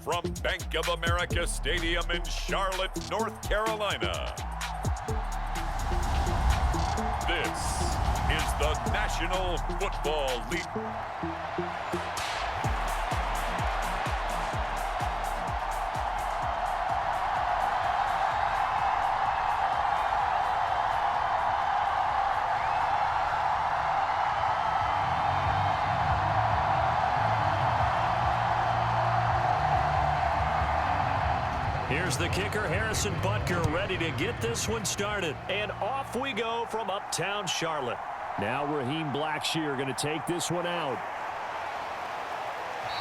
From Bank of America Stadium in Charlotte, North Carolina, this is the National Football League. Here's the kicker, Harrison Butker, ready to get this one started. And off we go from uptown Charlotte. Now Raheem Blackshear going to take this one out.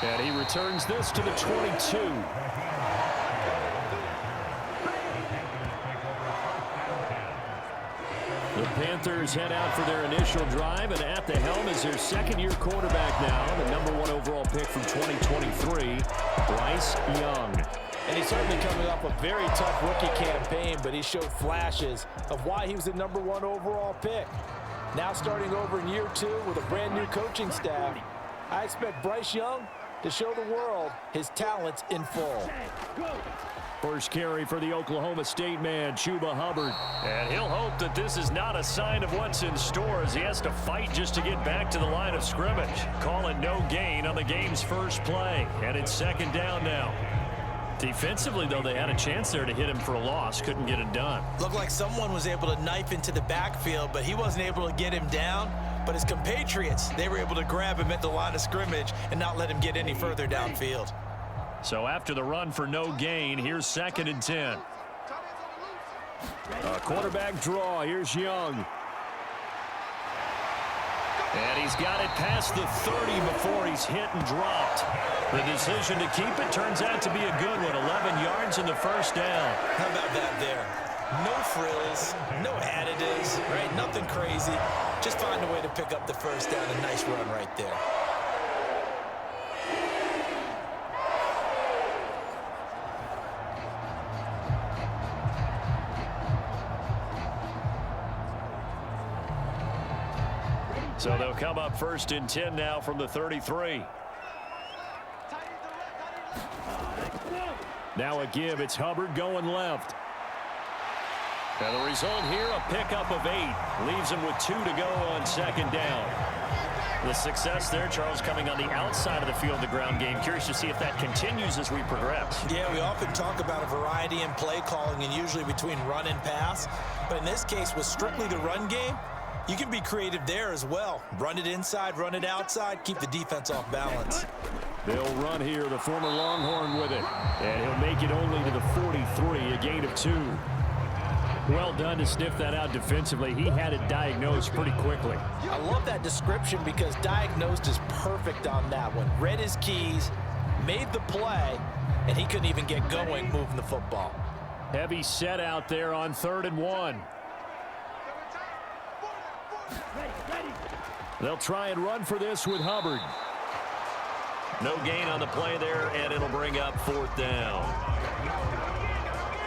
And he returns this to the 22. The Panthers head out for their initial drive, and at the helm is their second-year quarterback now, the #1 overall pick from 2023, Bryce Young. And he's certainly coming off a very tough rookie campaign, but he showed flashes of why he was the #1 overall pick. Now starting over in year 2 with a brand new coaching staff, I expect Bryce Young to show the world his talents in full. First carry for the Oklahoma State man, Chuba Hubbard. And he'll hope that this is not a sign of what's in store as he has to fight just to get back to the line of scrimmage. Call it no gain on the game's first play. And it's second down now. Defensively, though, they had a chance there to hit him for a loss. Couldn't get it done. Looked like someone was able to knife into the backfield, but he wasn't able to get him down. But his compatriots, they were able to grab him at the line of scrimmage and not let him get any further downfield. So after the run for no gain, here's 2nd and 10. A quarterback draw. Here's Young. And he's got it past the 30 before he's hit and dropped. The decision to keep it turns out to be a good one. 11 yards in the first down. How about that there? No frills, no additives, right? Nothing crazy. Just find a way to pick up the first down. A nice run right there. So they'll come up 1st and 10 now from the 33. Now a give. It's Hubbard going left. And the result here, a pickup of 8. Leaves him with 2 to go on 2nd down. The success there, Charles, coming on the outside of the field, the ground game. Curious to see if that continues as we progress. Yeah, we often talk about a variety in play calling and usually between run and pass. But in this case, with strictly the run game, you can be creative there as well. Run it inside, run it outside, keep the defense off balance. They'll run here, the former Longhorn with it. And he'll make it only to the 43, a gain of 2. Well done to sniff that out defensively. He had it diagnosed pretty quickly. I love that description because diagnosed is perfect on that one. Read his keys, made the play, and he couldn't even get going moving the football. Heavy set out there on 3rd and 1. They'll try and run for this with Hubbard. No gain on the play there, and it'll bring up 4th down.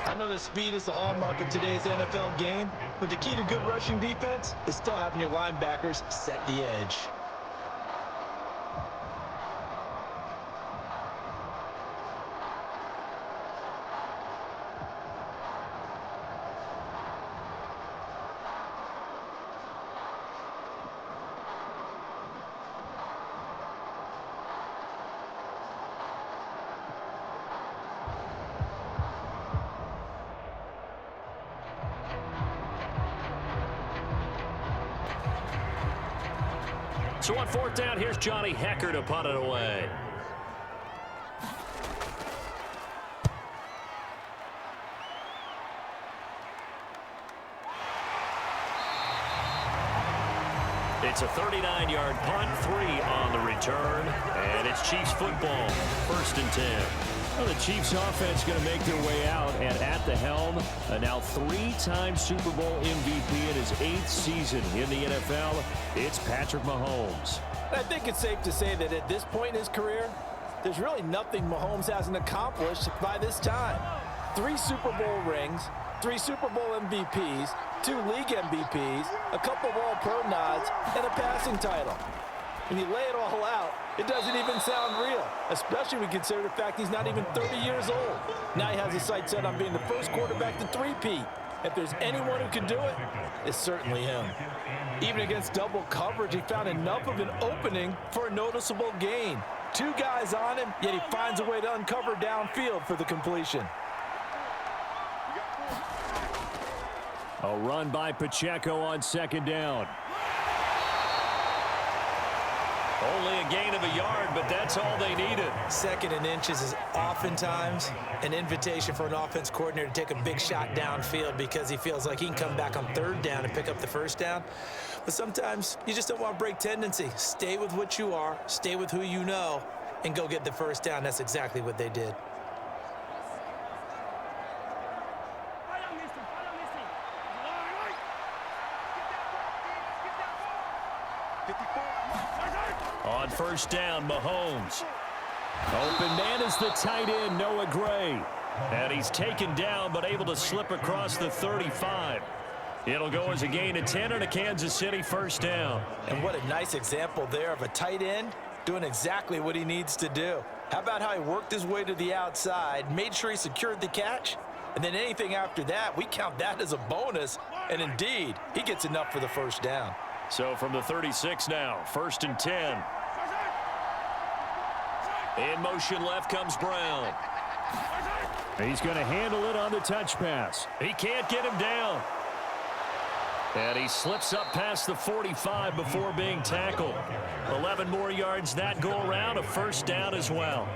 I know that speed is the hallmark of today's NFL game, but the key to good rushing defense is still having your linebackers set the edge. So on 4th down, here's Johnny Hecker to punt it away. It's a 39-yard punt, 3 on the return, and it's Chiefs football, 1st and 10. Well, the Chiefs offense going to make their way out, and at the helm, a now 3-time Super Bowl MVP in his 8th season in the NFL, it's Patrick Mahomes. I think it's safe to say that at this point in his career, there's really nothing Mahomes hasn't accomplished by this time. 3 Super Bowl rings, 3 Super Bowl MVPs, 2 league MVPs, a couple of All-Pro nods, and a passing title. When you lay it all out, it doesn't even sound real, especially when you consider the fact he's not even 30 years old. Now he has his sights set on being the first quarterback to three-peat. If there's anyone who can do it, it's certainly him. Even against double coverage, he found enough of an opening for a noticeable gain. Two guys on him, yet he finds a way to uncover downfield for the completion. A run by Pacheco on second down. Only a gain of a yard, but that's all they needed. Second and inches is oftentimes an invitation for an offense coordinator to take a big shot downfield because he feels like he can come back on third down and pick up the first down. But sometimes you just don't want to break tendency. Stay with what you are, stay with who you know, and go get the first down. That's exactly what they did. On first down, Mahomes. Open man is the tight end, Noah Gray. And he's taken down, but able to slip across the 35. It'll go as a gain of 10 and a Kansas City first down. And what a nice example there of a tight end doing exactly what he needs to do. How about how he worked his way to the outside, made sure he secured the catch, and then anything after that, we count that as a bonus. And indeed, he gets enough for the first down. So from the 36 now, first and 10. In motion left comes Brown. He's going to handle it on the touch pass. He can't get him down. And he slips up past the 45 before being tackled. 11 more yards that go around, a first down as well.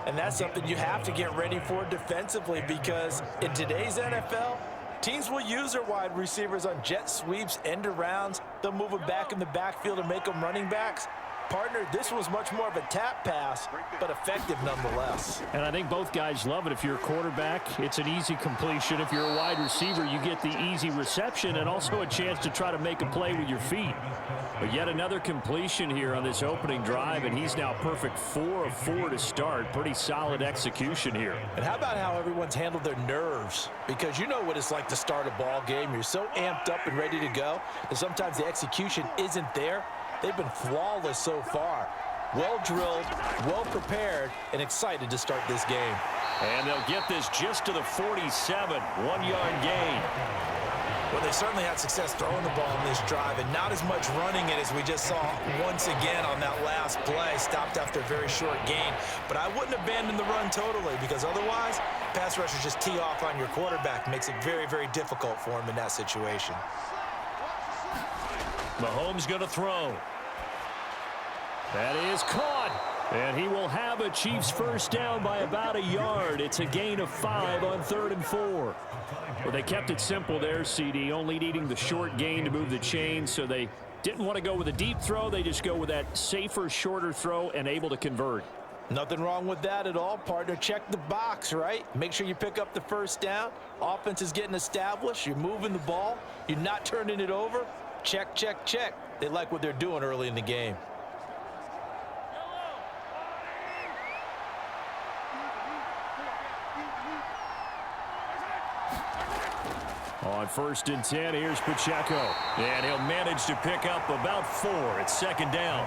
And that's something you have to get ready for defensively because in today's NFL, teams will use their wide receivers on jet sweeps, end arounds. They'll move them back in the backfield and make them running backs. Partner, this was much more of a tap pass, but effective nonetheless. And I think both guys love it. If you're a quarterback, it's an easy completion. If you're a wide receiver, you get the easy reception and also a chance to try to make a play with your feet. But yet another completion here on this opening drive, and he's now perfect 4 of 4 to start. Pretty solid execution here. And how about how everyone's handled their nerves? Because you know what it's like to start a ball game. You're so amped up and ready to go, and sometimes the execution isn't there. They've been flawless so far. Well-drilled, well-prepared, and excited to start this game. And they'll get this just to the 47, 1-yard gain. Well, they certainly had success throwing the ball in this drive, and not as much running it as we just saw once again on that last play. Stopped after a very short gain. But I wouldn't abandon the run totally because otherwise, pass rushers just tee off on your quarterback. Makes it very, very difficult for him in that situation. Mahomes going to throw. That is caught. And he will have a Chiefs first down by about a yard. It's a gain of 5 on 3rd and 4. Well, they kept it simple there, CD, only needing the short gain to move the chain, so they didn't want to go with a deep throw. They just go with that safer, shorter throw and able to convert. Nothing wrong with that at all, partner. Check the box, right? Make sure you pick up the first down. Offense is getting established. You're moving the ball. You're not turning it over. Check, check, check. They like what they're doing early in the game. On 1st and 10, here's Pacheco. And he'll manage to pick up about 4. It's 2nd down.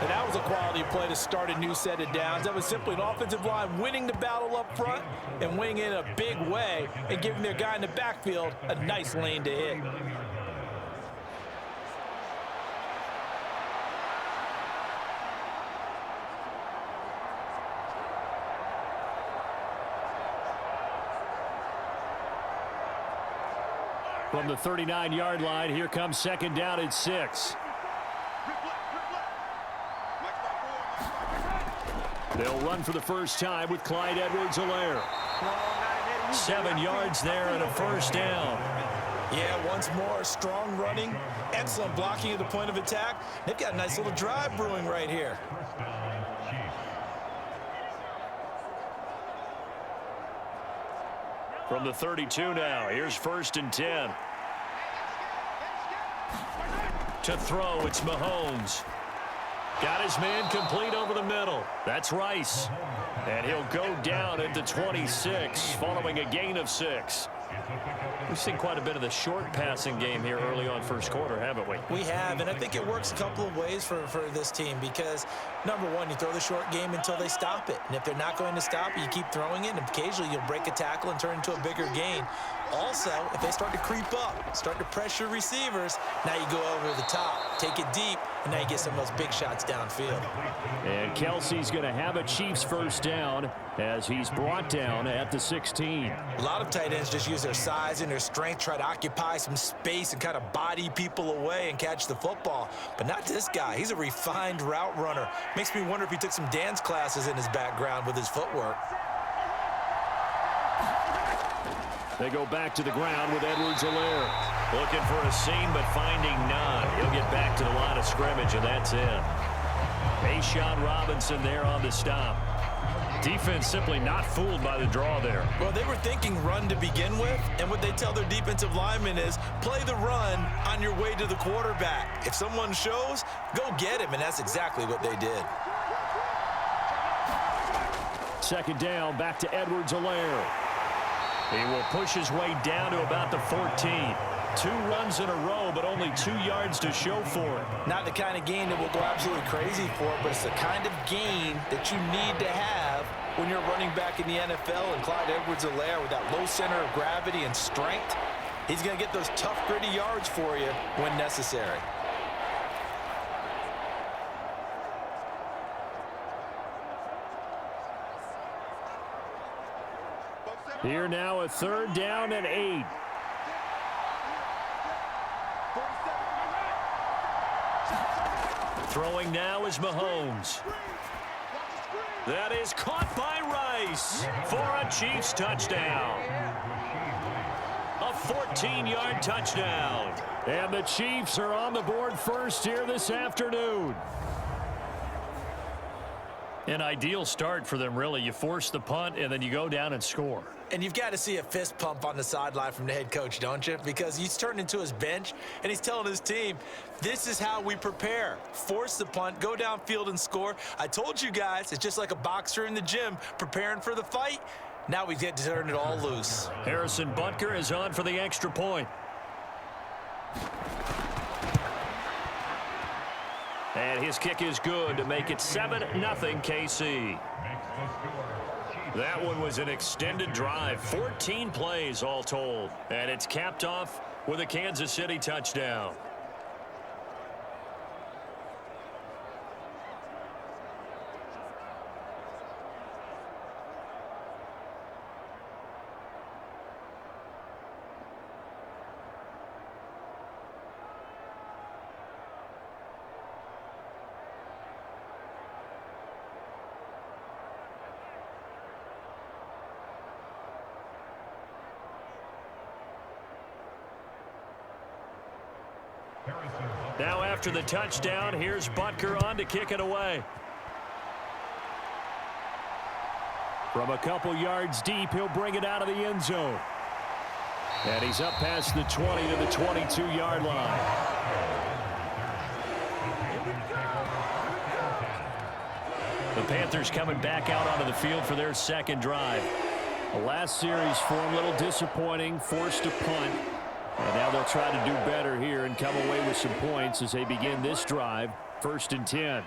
And that was a quality play to start a new set of downs. That was simply an offensive line winning the battle up front and winning in a big way and giving their guy in the backfield a nice lane to hit. From the 39-yard line, here comes 2nd down and 6. They'll run for the first time with Clyde Edwards-Helaire. 7 yards there and a first down. Yeah, once more, strong running, excellent blocking at the point of attack. They've got a nice little drive brewing right here. From the 32 now, here's 1st and 10. To throw, it's Mahomes. Got his man complete over the middle. That's Rice. And he'll go down at the 26 following a gain of 6. We've seen quite a bit of the short passing game here early on first quarter, haven't we? We have, and I think it works a couple of ways for this team because, number one, you throw the short game until they stop it. And if they're not going to stop it, you keep throwing it, and occasionally you'll break a tackle and turn into a bigger gain. Also, if they start to creep up, start to pressure receivers, now you go over the top, take it deep, and now you get some of those big shots downfield. And Kelsey's going to have a Chiefs first down as he's brought down at the 16. A lot of tight ends just use their size and their strength, try to occupy some space and kind of body people away and catch the football. But not this guy. He's a refined route runner. Makes me wonder if he took some dance classes in his background with his footwork. They go back to the ground with Edwards-Helaire. Looking for a seam, but finding none. He'll get back to the line of scrimmage, and that's it. A'Shawn Robinson there on the stop. Defense simply not fooled by the draw there. Well, they were thinking run to begin with, and what they tell their defensive linemen is play the run on your way to the quarterback. If someone shows, go get him, and that's exactly what they did. Second down, back to Edwards-Helaire. He will push his way down to about the 14. 2 runs in a row, but only 2 yards to show for it. Not the kind of gain that will go absolutely crazy for, but it's the kind of gain that you need to have when you're running back in the NFL. And Clyde Edwards-Helaire, with that low center of gravity and strength, he's going to get those tough, gritty yards for you when necessary. Here now, a third down and 8. Throwing now is Mahomes. That is caught by Rice for a Chiefs touchdown. A 14-yard touchdown. And the Chiefs are on the board first here this afternoon. An ideal start for them, really. You force the punt, and then you go down and score. And you've got to see a fist pump on the sideline from the head coach, don't you? Because he's turned into his bench, and he's telling his team, this is how we prepare. Force the punt, go downfield and score. I told you guys, it's just like a boxer in the gym preparing for the fight. Now we get to turn it all loose. Harrison Butker is on for the extra point. And his kick is good to make it 7-0 KC. That one was an extended drive, 14 plays all told. And it's capped off with a Kansas City touchdown. Now after the touchdown, here's Butker on to kick it away. From a couple yards deep, he'll bring it out of the end zone. And he's up past the 20 to the 22-yard line. The Panthers coming back out onto the field for their second drive. The last series for them, a little disappointing, forced a punt. And now they'll try to do better here and come away with some points as they begin this drive, 1st and 10.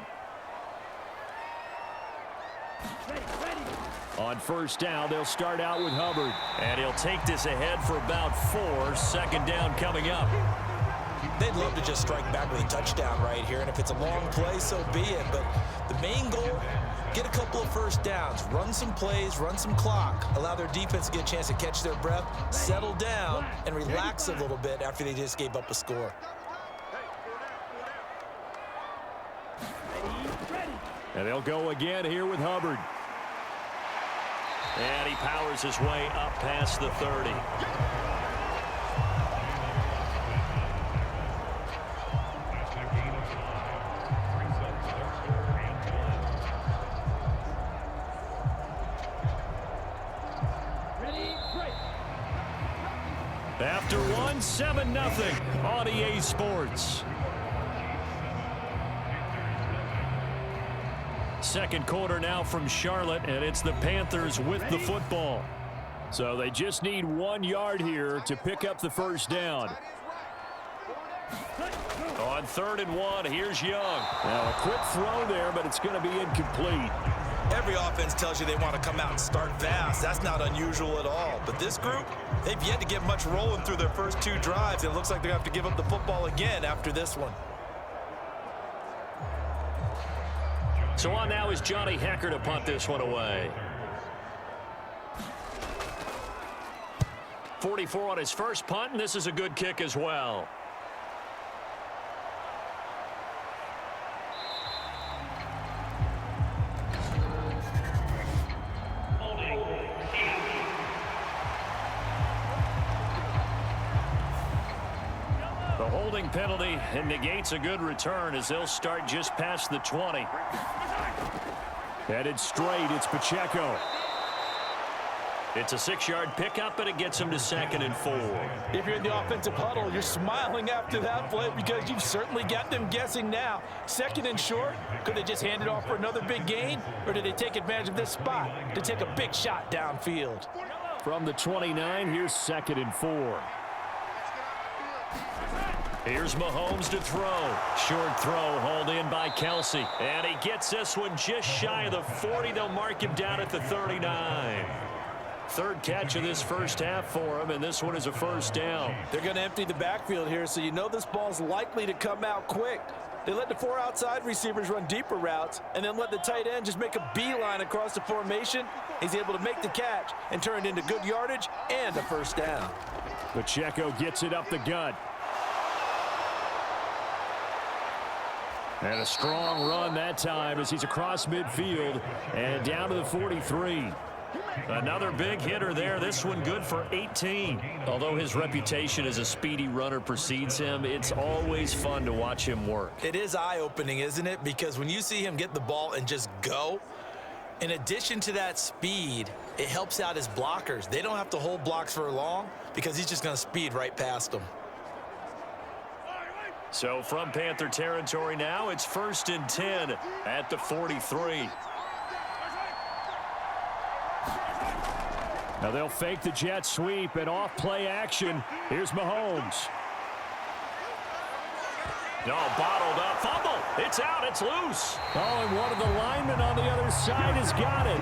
On first down, they'll start out with Hubbard. And he'll take this ahead for about 4. Second down coming up. They'd love to just strike back with a touchdown right here, and if it's a long play, so be it. But the main goal, get a couple of first downs, run some plays, run some clock, allow their defense to get a chance to catch their breath, settle down, and relax a little bit after they just gave up a score. And they'll go again here with Hubbard. And he powers his way up past the 30. After one, 7-0 on EA Sports. Second quarter now from Charlotte, and it's the Panthers with the football. So they just need 1 yard here to pick up the first down. On 3rd and 1, here's Young. Now a quick throw there, but it's going to be incomplete. Every offense tells you they want to come out and start fast. That's not unusual at all. But this group, they've yet to get much rolling through their first 2 drives. It looks like they're going to have to give up the football again after this one. So on now is Johnny Hecker to punt this one away. 44 on his first punt, and this is a good kick as well. The holding penalty and negates a good return as they'll start just past the 20. Headed straight, it's Pacheco. It's a 6-yard pickup, and it gets him to 2nd and 4. If you're in the offensive huddle, you're smiling after that play because you've certainly got them guessing now. 2nd and short, could they just hand it off for another big gain? Or did they take advantage of this spot to take a big shot downfield? From the 29, here's 2nd and 4. Here's Mahomes to throw. Short throw hauled in by Kelsey. And he gets this one just shy of the 40. They'll mark him down at the 39. 3rd catch of this first half for him, and this one is a first down. They're going to empty the backfield here, so you know this ball's likely to come out quick. They let the 4 outside receivers run deeper routes and then let the tight end just make a beeline across the formation. He's able to make the catch and turn it into good yardage and a first down. Pacheco gets it up the gut. And a strong run that time as he's across midfield and down to the 43. Another big hitter there. This one good for 18. Although his reputation as a speedy runner precedes him, it's always fun to watch him work. It is eye-opening, isn't it? Because when you see him get the ball and just go, in addition to that speed, it helps out his blockers. They don't have to hold blocks for long because he's just going to speed right past them. So from Panther territory now, it's 1st and 10 at the 43. Now they'll fake the jet sweep and off play action. Here's Mahomes. No, bottled up. Fumble. It's out. It's loose. Oh, and one of the linemen on the other side has got it.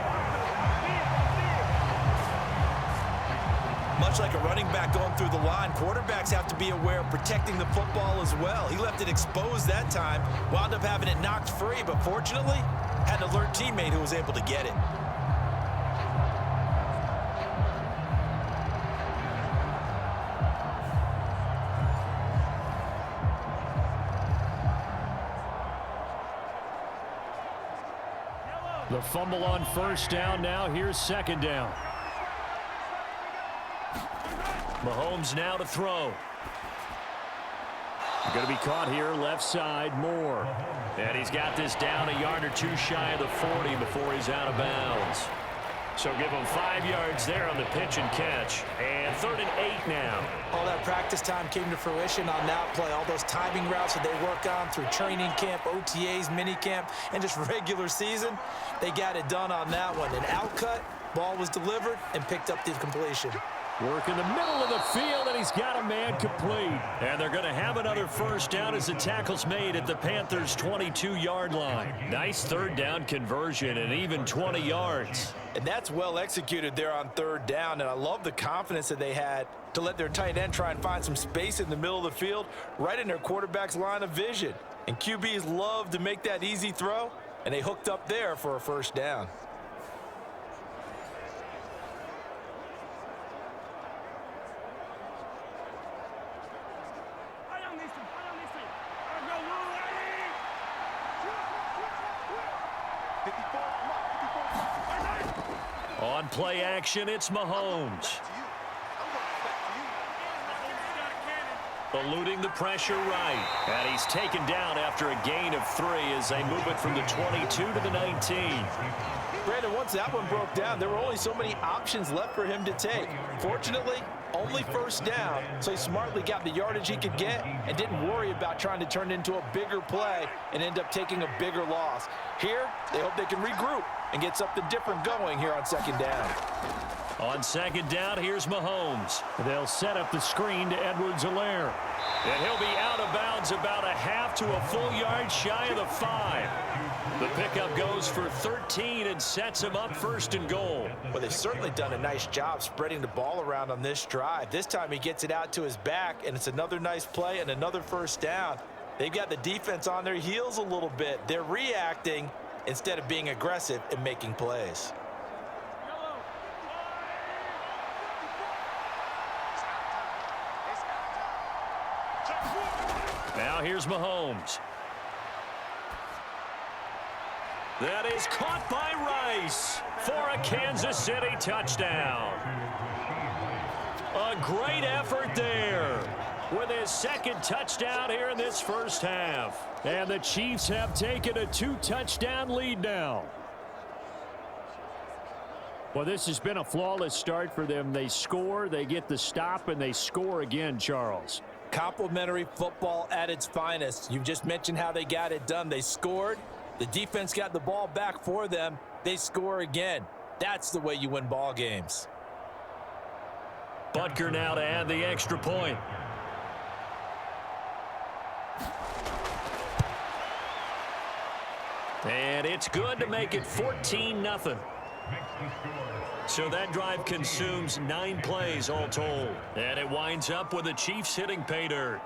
Much like a running back going through the line, quarterbacks have to be aware of protecting the football as well. He left it exposed that time, wound up having it knocked free, but fortunately, had an alert teammate who was able to get it. The fumble on first down now. Here's 2nd down. Mahomes now to throw. Going to be caught here left side, Moore. And he's got this down a yard or 2 shy of the 40 before he's out of bounds. So give him 5 yards there on the pitch and catch. And 3rd and 8 now. All that practice time came to fruition on that play. All those timing routes that they work on through training camp, OTAs, mini camp, and just regular season, they got it done on that one. An outcut, ball was delivered, and picked up the completion. Work in the middle of the field, and he's got a man complete. And they're going to have another first down as the tackle's made at the Panthers' 22-yard line. Nice 3rd down conversion and even 20 yards. And that's well executed there on 3rd down, and I love the confidence that they had to let their tight end try and find some space in the middle of the field, right in their quarterback's line of vision. And QBs love to make that easy throw, and they hooked up there for a first down. On play action, it's Mahomes. Eluding the pressure right. And he's taken down after a gain of 3 as they move it from the 22 to the 19. Brandon, once that one broke down, there were only so many options left for him to take. Fortunately, only first down, so he smartly got the yardage he could get and didn't worry about trying to turn it into a bigger play and end up taking a bigger loss. Here, they hope they can regroup and get something different going here on 2nd down. On second down, here's Mahomes. They'll set up the screen to Edwards-Helaire. And he'll be out of bounds about a half to a full yard shy of the 5. The pickup goes for 13 and sets him up first and goal. Well, they've certainly done a nice job spreading the ball around on this drive. This time he gets it out to his back, and it's another nice play and another first down. They've got the defense on their heels a little bit. They're reacting instead of being aggressive and making plays. Now here's Mahomes. That is caught by Rice for a Kansas City touchdown. A great effort there with his second touchdown here in this first half. And the Chiefs have taken a 2-touchdown lead now. Well, this has been a flawless start for them. They score, they get the stop, and they score again, Charles. Complimentary football at its finest. You just mentioned how they got it done. They scored. The defense got the ball back for them. They score again. That's the way you win ball games. Butker now to add the extra point. And it's good to make it 14-0. So that drive consumes 9 plays all told. And it winds up with the Chiefs hitting pay dirt.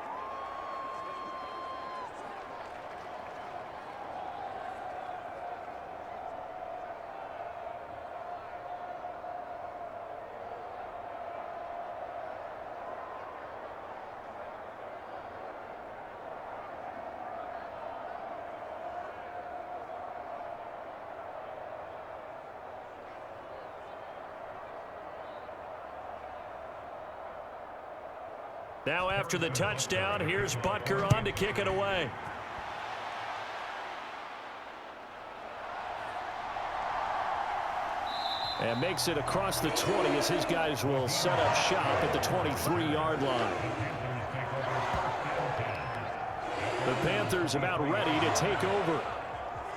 Now after the touchdown, here's Butker on to kick it away. And makes it across the 20 as his guys will set up shop at the 23-yard line. The Panthers about ready to take over.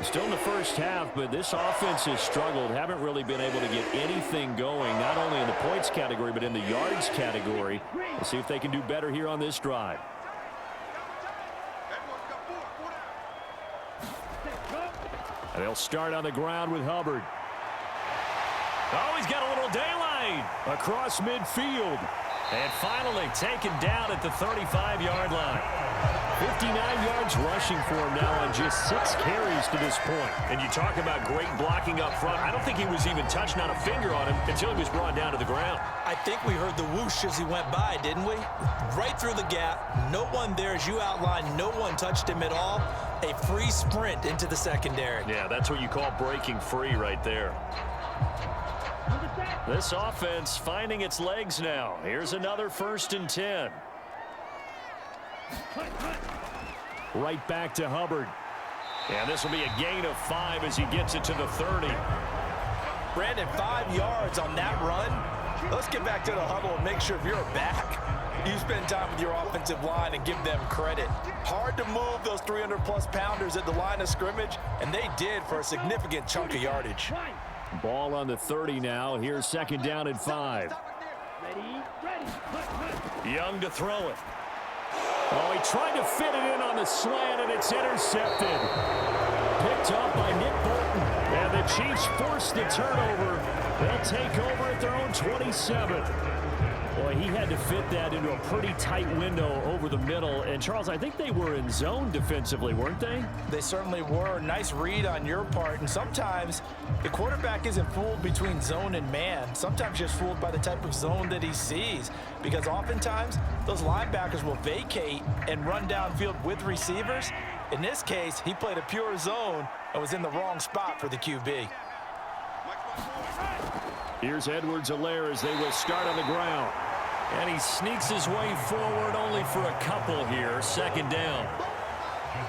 Still in the first half, but this offense has struggled. Haven't really been able to get anything going, not only in the points category, but in the yards category. We'll see if they can do better here on this drive. And they'll start on the ground with Hubbard. Oh, he's got a little daylight across midfield. And finally taken down at the 35-yard line. 59 yards rushing for him now on just 6 carries to this point. And you talk about great blocking up front. I don't think he was even touching on a finger on him until he was brought down to the ground. I think we heard the whoosh as he went by, didn't we? Right through the gap. No one there, as you outlined. No one touched him at all. A free sprint into the secondary. Yeah, that's what you call breaking free right there. This offense finding its legs now. Here's another 1st and 10. Right back to Hubbard. And this will be a gain of 5 as he gets it to the 30. Brandon, 5 yards on that run. Let's get back to the huddle and make sure if you're a back, you spend time with your offensive line and give them credit. Hard to move those 300-plus pounders at the line of scrimmage, and they did for a significant chunk of yardage. Ball on the 30 now. Here's 2nd down and 5. Young to throw it. Oh, he tried to fit it in on the slant, and it's intercepted. Picked up by Nick Bolton. And the Chiefs force the turnover. They'll take over at their own 27. Boy, he had to fit that into a pretty tight window over the middle. And, Charles, I think they were in zone defensively, weren't they? They certainly were. Nice read on your part. And sometimes the quarterback isn't fooled between zone and man. Sometimes just fooled by the type of zone that he sees. Because oftentimes, those linebackers will vacate and run downfield with receivers. In this case, he played a pure zone and was in the wrong spot for the QB. Here's Edwards-Helaire as they will start on the ground. And he sneaks his way forward only for a couple here. 2nd down.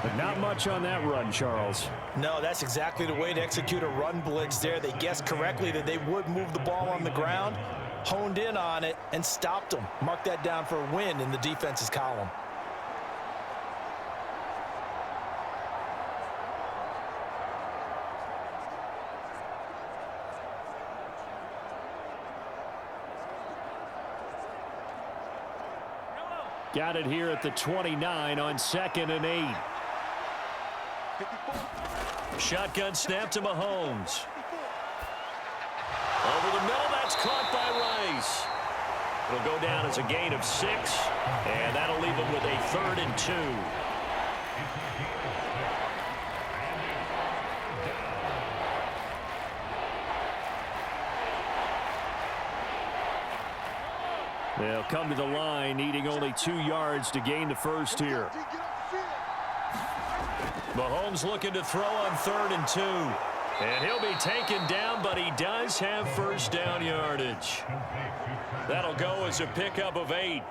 But not much on that run, Charles. No, that's exactly the way to execute a run blitz there. They guessed correctly that they would move the ball on the ground, honed in on it, and stopped them. Mark that down for a win in the defense's column. Got it here at the 29 on 2nd and 8. Shotgun snap to Mahomes. Over the middle, that's caught by Rice. It'll go down as a gain of 6, and that'll leave him with a 3rd and 2. They'll come to the line, needing only 2 yards to gain the first here. Mahomes looking to throw on 3rd and 2. And he'll be taken down, but he does have first down yardage. That'll go as a pickup of 8.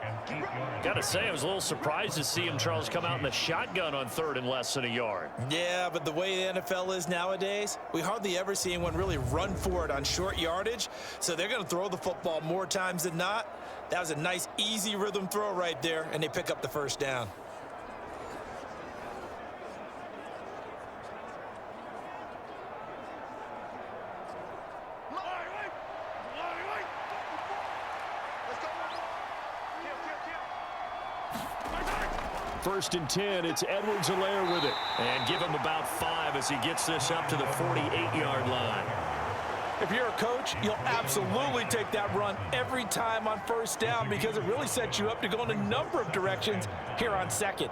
Got to say, I was a little surprised to see him, Charles, come out in the shotgun on 3rd and less than a yard. Yeah, but the way the NFL is nowadays, we hardly ever see anyone really run for it on short yardage. So they're going to throw the football more times than not. That was a nice, easy rhythm throw right there, and they pick up the first down. First and 10, it's Edwards-Helaire with it. And give him about 5 as he gets this up to the 48-yard line. If you're a coach, you'll absolutely take that run every time on first down because it really sets you up to go in a number of directions here on 2nd.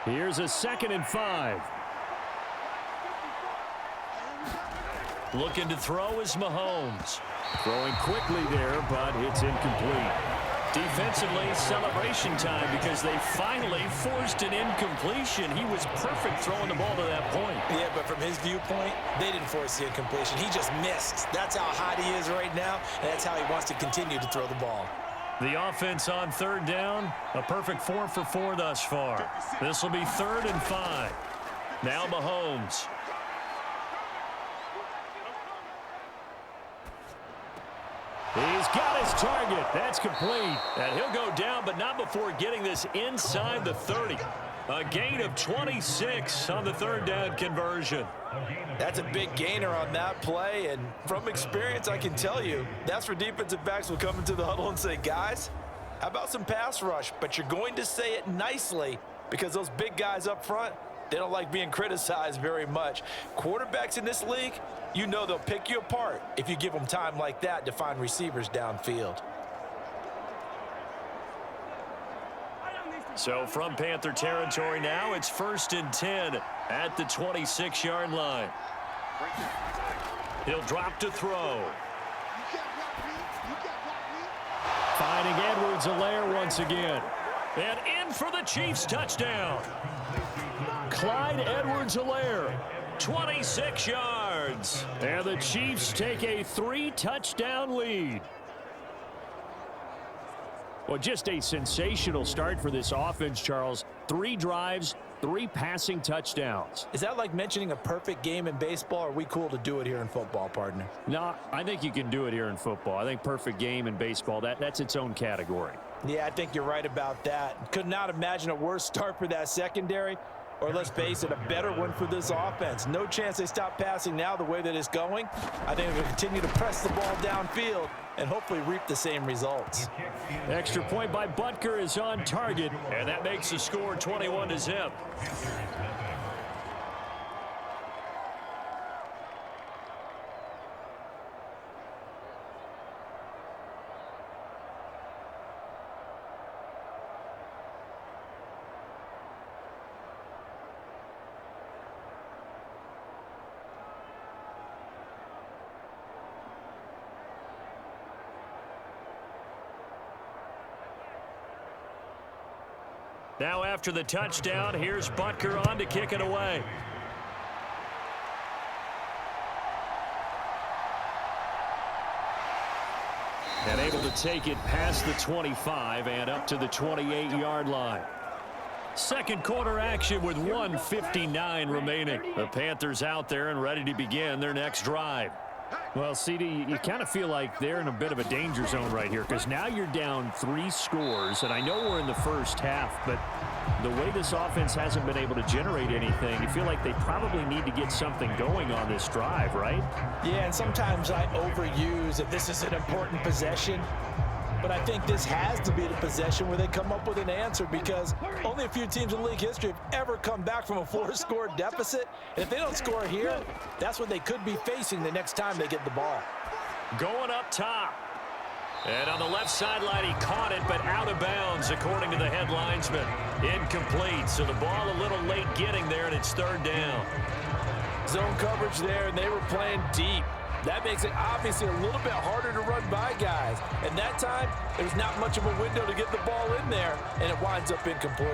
Here's a 2nd and 5. Looking to throw is Mahomes. Throwing quickly there, but it's incomplete. Defensively, celebration time because they finally forced an incompletion. He was perfect throwing the ball to that point. Yeah, but from his viewpoint, they didn't force the incompletion. He just missed. That's how hot he is right now, and that's how he wants to continue to throw the ball. The offense on 3rd down, a perfect 4 for 4 thus far. This will be 3rd and 5. Now Mahomes. He's got his target. That's complete. And he'll go down, but not before getting this inside the 30. A gain of 26 on the 3rd down conversion. That's a big gainer on that play, and from experience, I can tell you, that's where defensive backs will come into the huddle and say, guys, how about some pass rush? But you're going to say it nicely because those big guys up front, they don't like being criticized very much. Quarterbacks in this league, you know they'll pick you apart if you give them time like that to find receivers downfield. So from Panther territory now, it's 1st and 10 at the 26-yard line. He'll drop to throw. Finding Edwards-Helaire once again. And in for the Chiefs touchdown. Clyde Edwards-Helaire, 26 yards. And the Chiefs take a 3-touchdown lead. Well, just a sensational start for this offense, Charles. 3 drives, 3 passing touchdowns. Is that like mentioning a perfect game in baseball, or are we cool to do it here in football, partner? No, I think you can do it here in football. I think perfect game in baseball, that's its own category. Yeah, I think you're right about that. Could not imagine a worse start for that secondary, or let's face it, a better one for this offense. No chance they stop passing now the way that it's going. I think they'll continue to press the ball downfield and hopefully reap the same results. Extra point by Butker is on target, and that makes the score 21-0. Now after the touchdown, here's Butker on to kick it away. And able to take it past the 25 and up to the 28-yard line. Second quarter action with 1:59 remaining. The Panthers out there and ready to begin their next drive. Well, CD, you kind of feel like they're in a bit of a danger zone right here because now you're down 3 scores, and I know we're in the first half, but the way this offense hasn't been able to generate anything, you feel like they probably need to get something going on this drive, right? Yeah, and sometimes I overuse if this is an important possession. but I think this has to be the possession where they come up with an answer, because only a few teams in league history have ever come back from a 4-score deficit. And if they don't score here, that's what they could be facing the next time they get the ball. Going up top. And on the left sideline, he caught it, but out of bounds, according to the head linesman. Incomplete, so the ball a little late getting there, and it's third down. Zone coverage there, and they were playing deep. That makes it obviously a little bit harder to run by guys. And that time, there's not much of a window to get the ball in there, and it winds up incomplete.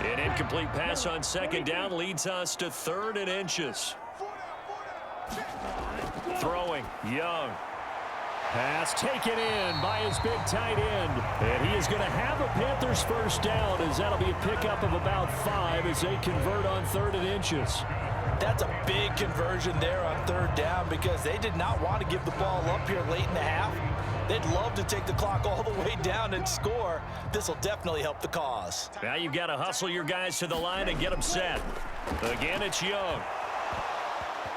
An incomplete pass on second down leads us to 3rd and inches. Throwing, Young. Pass taken in by his big tight end. And he is going to have a Panthers first down, as that'll be a pickup of about 5 as they convert on 3rd and inches. That's a big conversion there on 3rd down, because they did not want to give the ball up here late in the half. They'd love to take the clock all the way down and score. This will definitely help the cause. Now you've got to hustle your guys to the line and get them set. Again, it's Young.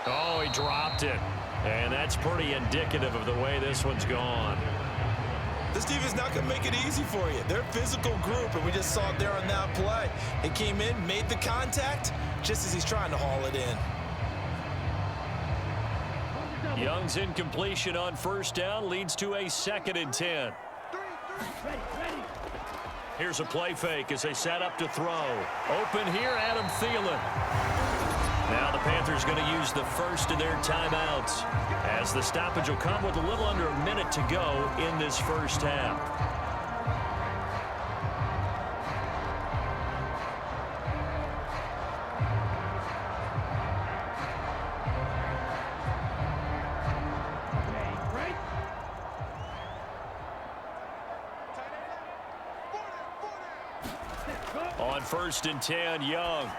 Oh, he dropped it. And that's pretty indicative of the way this one's gone. This defense not going to make it easy for you. They're a physical group, and we just saw it there on that play. He came in, made the contact, just as he's trying to haul it in. Young's incompletion on first down leads to a 2nd and 10. Here's a play fake as they set up to throw. Open here, Adam Thielen. Now the Panthers going to use the first of their timeouts, as the stoppage will come with a little under a minute to go in this first half. On 1st and 10, Young.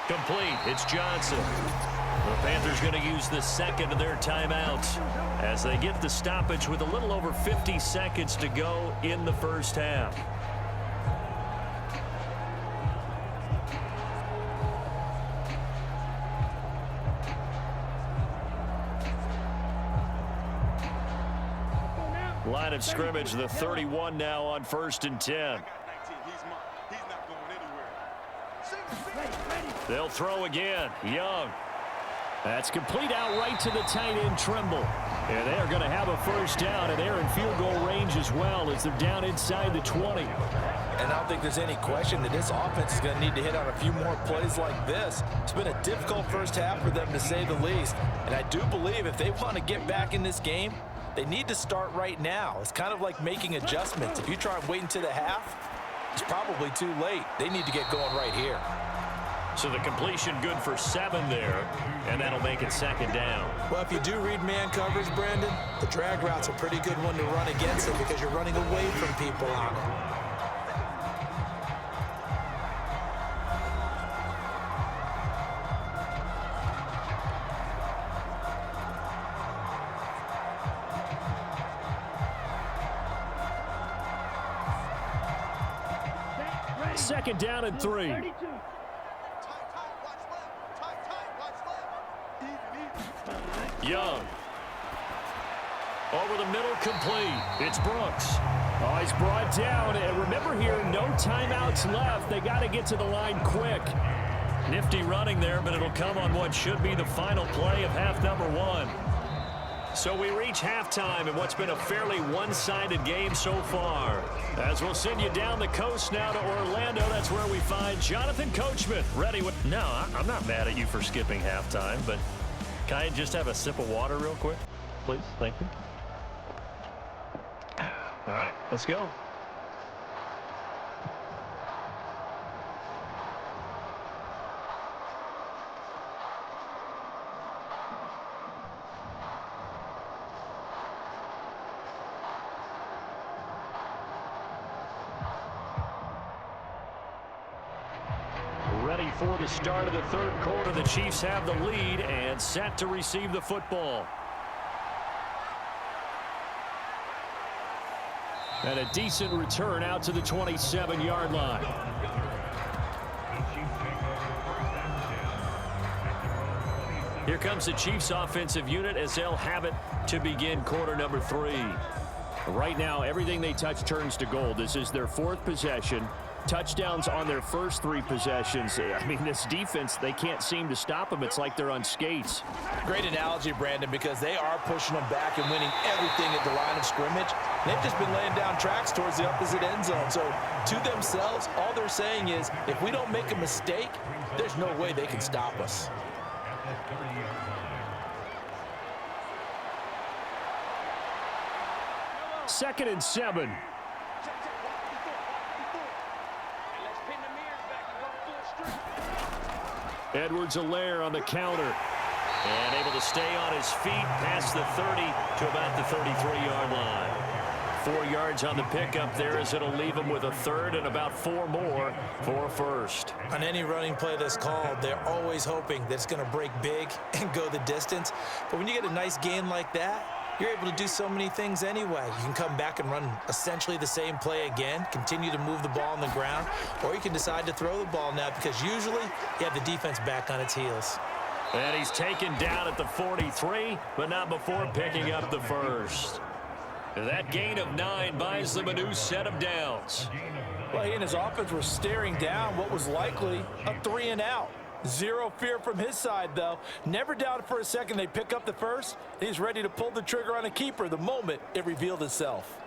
Complete. It's Johnson. The Panthers going to use the 2nd of their timeouts as they get the stoppage with a little over 50 seconds to go in the first half. Line of scrimmage, the 31 now on 1st and 10. They'll throw again. Young. That's complete out right to the tight end, Trimble. And they're going to have a first down, and they're in field goal range as well as they're down inside the 20. And I don't think there's any question that this offense is going to need to hit on a few more plays like this. It's been a difficult first half for them, to say the least. And I do believe if they want to get back in this game, they need to start right now. It's kind of like making adjustments. If you try and wait until the half, it's probably too late. They need to get going right here. So the completion good for 7 there, and that'll make it 2nd down. Well, if you do read man coverage, Brandon, the drag route's a pretty good one to run against it, because you're running away from people on it. Second down and 3. Young. Over the middle, complete. It's Brooks. Oh, he's brought down. And remember here, no timeouts left. They got to get to the line quick. Nifty running there, but it'll come on what should be the final play of half number 1. So we reach halftime in what's been a fairly one-sided game so far. As we'll send you down the coast now to Orlando, that's where we find Jonathan Coachman ready with... No, I'm not mad at you for skipping halftime, but can I just have a sip of water real quick? Please, thank you. All right, let's go. Ready for the start of the third quarter. The Chiefs have the lead and set to receive the football. And a decent return out to the 27-yard line. Here comes the Chiefs offensive unit as they'll have it to begin quarter number 3. Right now, everything they touch turns to gold. This is their 4th possession. Touchdowns on their first 3 possessions. I mean, this defense, they can't seem to stop them. It's like they're on skates. Great analogy, Brandon, because they are pushing them back and winning everything at the line of scrimmage. They've just been laying down tracks towards the opposite end zone. So to themselves, all they're saying is, if we don't make a mistake, there's no way they can stop us. Second and 7. Edwards-Helaire on the counter. And able to stay on his feet past the 30 to about the 33-yard line. 4 yards on the pickup there as it'll leave him with a 3rd and about 4 more for a first. On any running play that's called, they're always hoping that it's going to break big and go the distance. But when you get a nice gain like that, you're able to do so many things anyway. You can come back and run essentially the same play again, continue to move the ball on the ground, or you can decide to throw the ball now because usually you have the defense back on its heels. And he's taken down at the 43, but not before picking up the first. That gain of 9 buys them a new set of downs. Well, he and his offense were staring down what was likely a 3-and-out. Zero fear from his side, though. Never doubted for a second they pick up the first. He's ready to pull the trigger on a keeper the moment it revealed itself.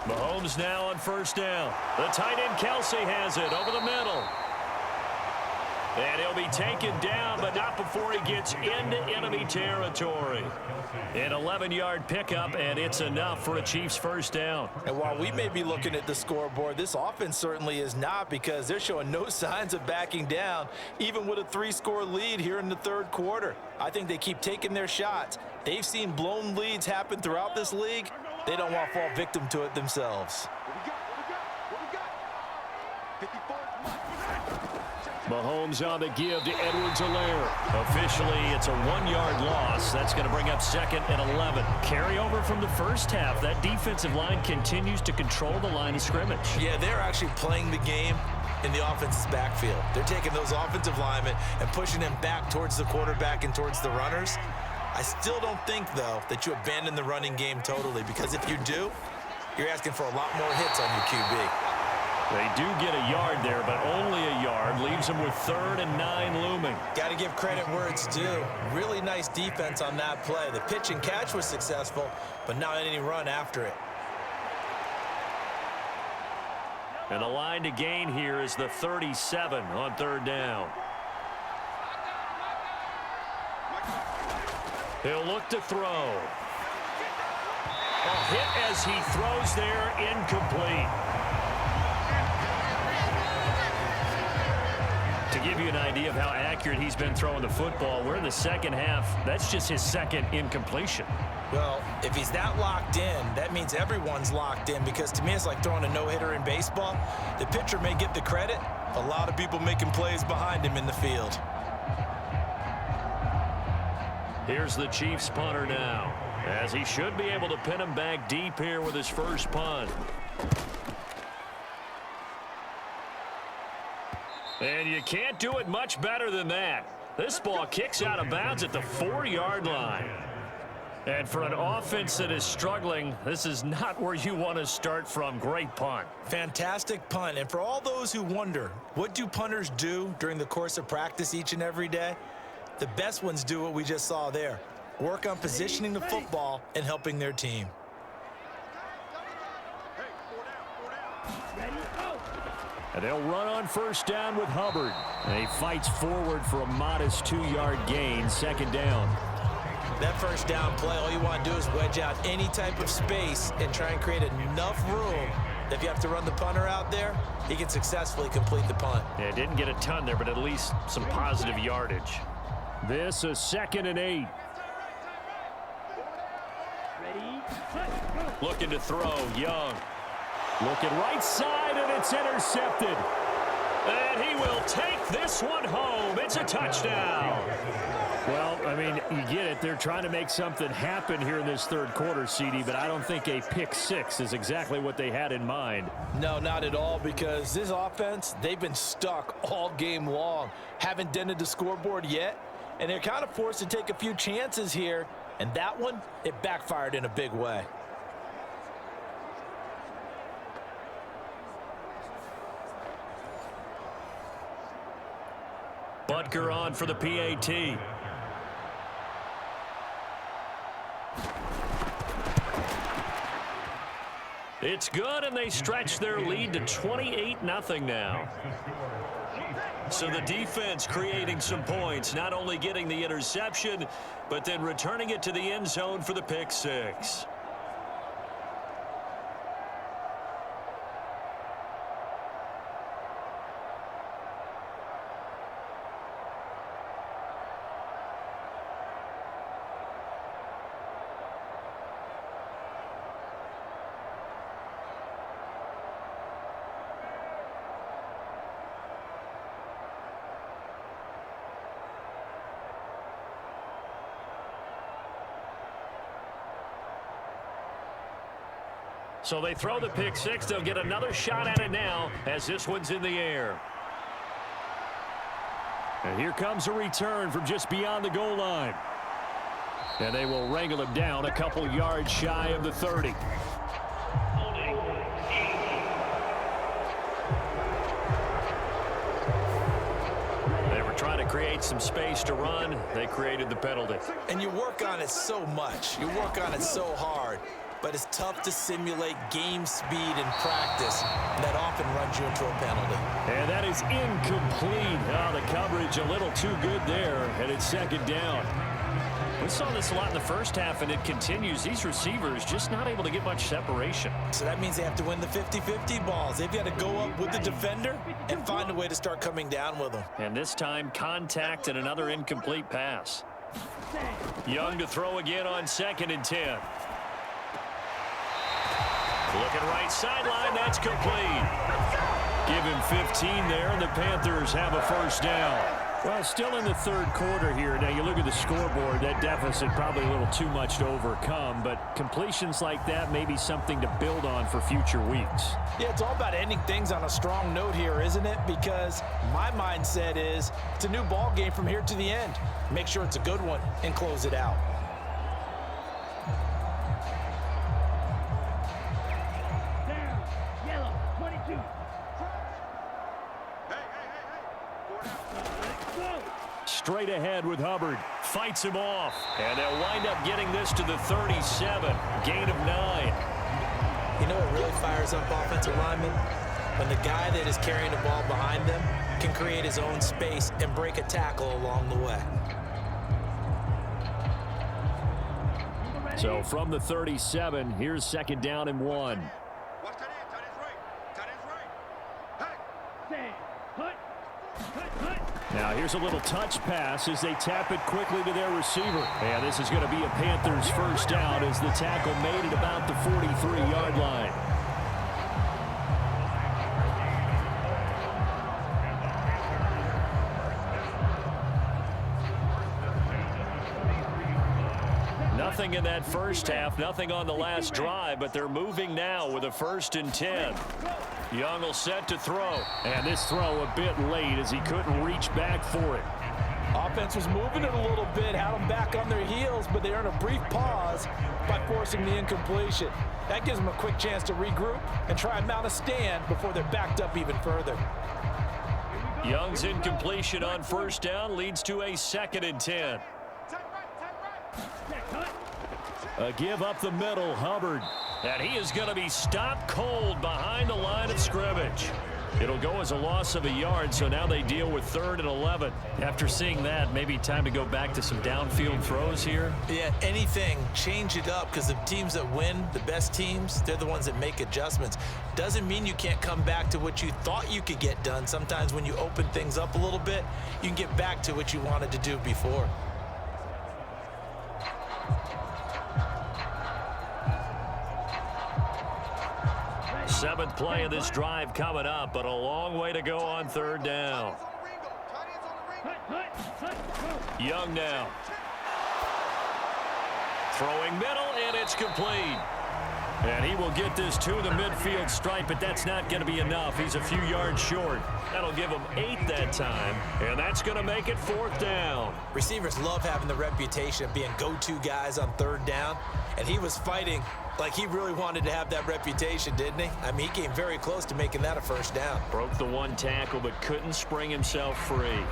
Mahomes now on first down. The tight end Kelsey has it over the middle. And he'll be taken down, but not before he gets into enemy territory. An 11-yard pickup, and it's enough for a Chiefs first down. And while we may be looking at the scoreboard, this offense certainly is not, because they're showing no signs of backing down, even with a 3-score lead here in the 3rd quarter. I think they keep taking their shots. They've seen blown leads happen throughout this league. They don't want to fall victim to it themselves. Mahomes on the give to Edwards-Helaire. Officially, it's a 1-yard loss. That's going to bring up 2nd and 11. Carry over from the first half. That defensive line continues to control the line of scrimmage. Yeah, they're actually playing the game in the offense's backfield. They're taking those offensive linemen and pushing them back towards the quarterback and towards the runners. I still don't think, though, that you abandon the running game totally, because if you do, you're asking for a lot more hits on your QB. They do get a yard there, but only a yard. Leaves them with 3rd and 9 looming. Got to give credit where it's due. Really nice defense on that play. The pitch and catch was successful, but not any run after it. And the line to gain here is the 37 on 3rd down. He'll look to throw. A hit as he throws there, incomplete. To give you an idea of how accurate he's been throwing the football, we're in the second half. That's just his 2nd incompletion. Well, if he's that locked in, that means everyone's locked in, because to me it's like throwing a no-hitter in baseball. The pitcher may get the credit. A lot of people making plays behind him in the field. Here's the Chiefs punter now, as he should be able to pin him back deep here with his first punt. And you can't do it much better than that. This ball kicks out of bounds at the 4-yard line. And for an offense that is struggling, this is not where you want to start from. Great punt. Fantastic punt. And for all those who wonder, what do punters do during the course of practice each and every day? The best ones do what we just saw there. Work on positioning the football and helping their team. And they'll run on first down with Hubbard. And he fights forward for a modest 2-yard gain, 2nd down. That first down play, all you want to do is wedge out any type of space and try and create enough room. If you have to run the punter out there, he can successfully complete the punt. Yeah, didn't get a ton there, but at least some positive yardage. This is 2nd and 8. Looking to throw, Young. Looking right side, and it's intercepted. And he will take this one home. It's a touchdown. Well, I mean, you get it. They're trying to make something happen here in this third quarter, CD, but I don't think a pick six is exactly what they had in mind. No, not at all, because this offense, they've been stuck all game long. Haven't dented the scoreboard yet, and they're kind of forced to take a few chances here, and that one, it backfired in a big way. Butker on for the PAT. It's good, and they stretch their lead to 28-0 now. So the defense creating some points, not only getting the interception, but then returning it to the end zone for the pick six. So they throw the pick six. They'll get another shot at it now as this one's in the air. And here comes a return from just beyond the goal line. And they will wrangle him down a couple yards shy of the 30. They were trying to create some space to run. They created the penalty. And you work on it so much. You work on it so hard. But it's tough to simulate game speed in practice. And that often runs you into a penalty. And that is incomplete. Oh, the coverage a little too good there, and it's second down. We saw this a lot in the first half, and it continues. These receivers just not able to get much separation. So that means they have to win the 50-50 balls. They've got to go up with the defender and find a way to start coming down with them. And this time, contact and another incomplete pass. Young to throw again on 2nd and 10. Looking right sideline, that's complete. Give him 15 there, and the Panthers have a first down. Well, still in the third quarter here. Now, you look at the scoreboard, that deficit probably a little too much to overcome, but completions like that may be something to build on for future weeks. Yeah, it's all about ending things on a strong note here, isn't it? Because my mindset is it's a new ball game from here to the end. Make sure it's a good one and close it out. Straight ahead with Hubbard. Fights him off. And they'll wind up getting this to the 37. Gain of 9. You know what really fires up offensive linemen? When the guy that is carrying the ball behind them can create his own space and break a tackle along the way. So from the 37, here's second down and 1. Now here's a little touch pass as they tap it quickly to their receiver. And this is going to be a Panthers first down as the tackle made it about the 43-yard line. Nothing in that first half, nothing on the last drive, but they're moving now with a 1st and 10. Young will set to throw. And this throw a bit late as he couldn't reach back for it. Offense was moving it a little bit, had them back on their heels, but they earned a brief pause by forcing the incompletion. That gives them a quick chance to regroup and try and mount a stand before they're backed up even further. Young's incompletion on first down leads to a 2nd and 10. A give up the middle, Hubbard. And he is going to be stopped cold behind the line of scrimmage. It'll go as a loss of a yard, so now they deal with 3rd and 11. After seeing that, maybe time to go back to some downfield throws here. Yeah, anything. Change it up, because the teams that win, the best teams, they're the ones that make adjustments. Doesn't mean you can't come back to what you thought you could get done. Sometimes when you open things up a little bit, you can get back to what you wanted to do before. 7th play of this drive coming up, but a long way to go on 3rd down. Young now. Throwing middle, and it's complete. And he will get this to the midfield stripe, but that's not going to be enough. He's a few yards short. That'll give him 8 that time, and that's going to make it 4th down. Receivers love having the reputation of being go-to guys on 3rd down, and he was fighting like he really wanted to have that reputation, didn't he? I mean, he came very close to making that a 1st down. Broke the 1 tackle, but couldn't spring himself free.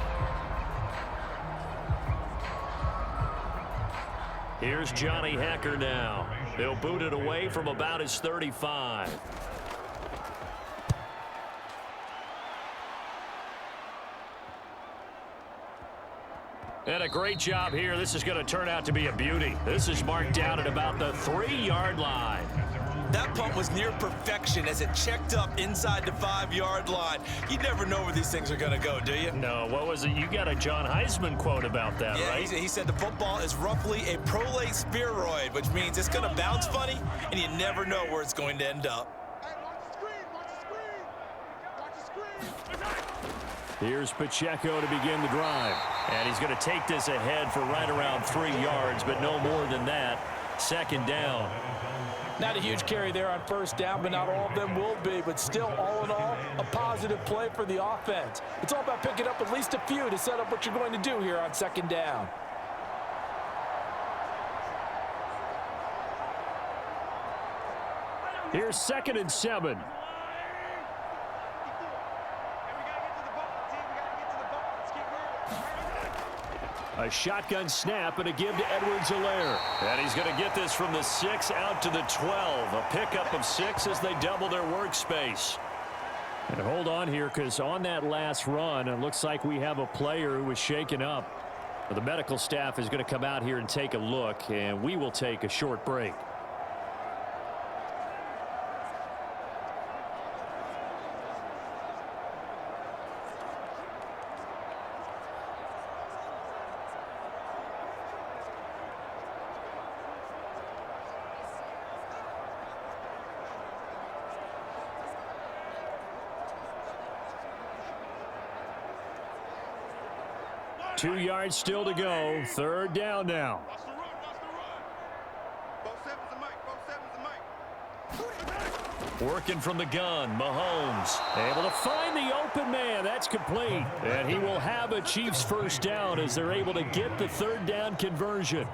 Here's Johnny Hacker now. He'll boot it away from about his 35. And a great job here. This is going to turn out to be a beauty. This is marked down at about the 3-yard line. That punt was near perfection as it checked up inside the 5-yard line. You never know where these things are going to go, do you? No, what was it? You got a John Heisman quote about that, yeah, right? He said the football is roughly a prolate spheroid, which means it's going to bounce funny, and you never know where it's going to end up. Here's Pacheco to begin the drive. And he's going to take this ahead for right around 3 yards, but no more than that. 2nd down. Not a huge carry there on 1st down, but not all of them will be. But still, all in all, a positive play for the offense. It's all about picking up at least a few to set up what you're going to do here on 2nd down. Here's 2nd and 7. A shotgun snap and a give to Edwards-Helaire. And he's going to get this from the 6 out to the 12. A pickup of 6 as they double their workspace. And hold on here, because on that last run, it looks like we have a player who was shaken up. The medical staff is going to come out here and take a look, and we will take a short break. Two yards still to go. 3rd down now. Working from the gun, Mahomes able to find the open man. That's complete. And he will have a Chiefs 1st down as they're able to get the 3rd down conversion.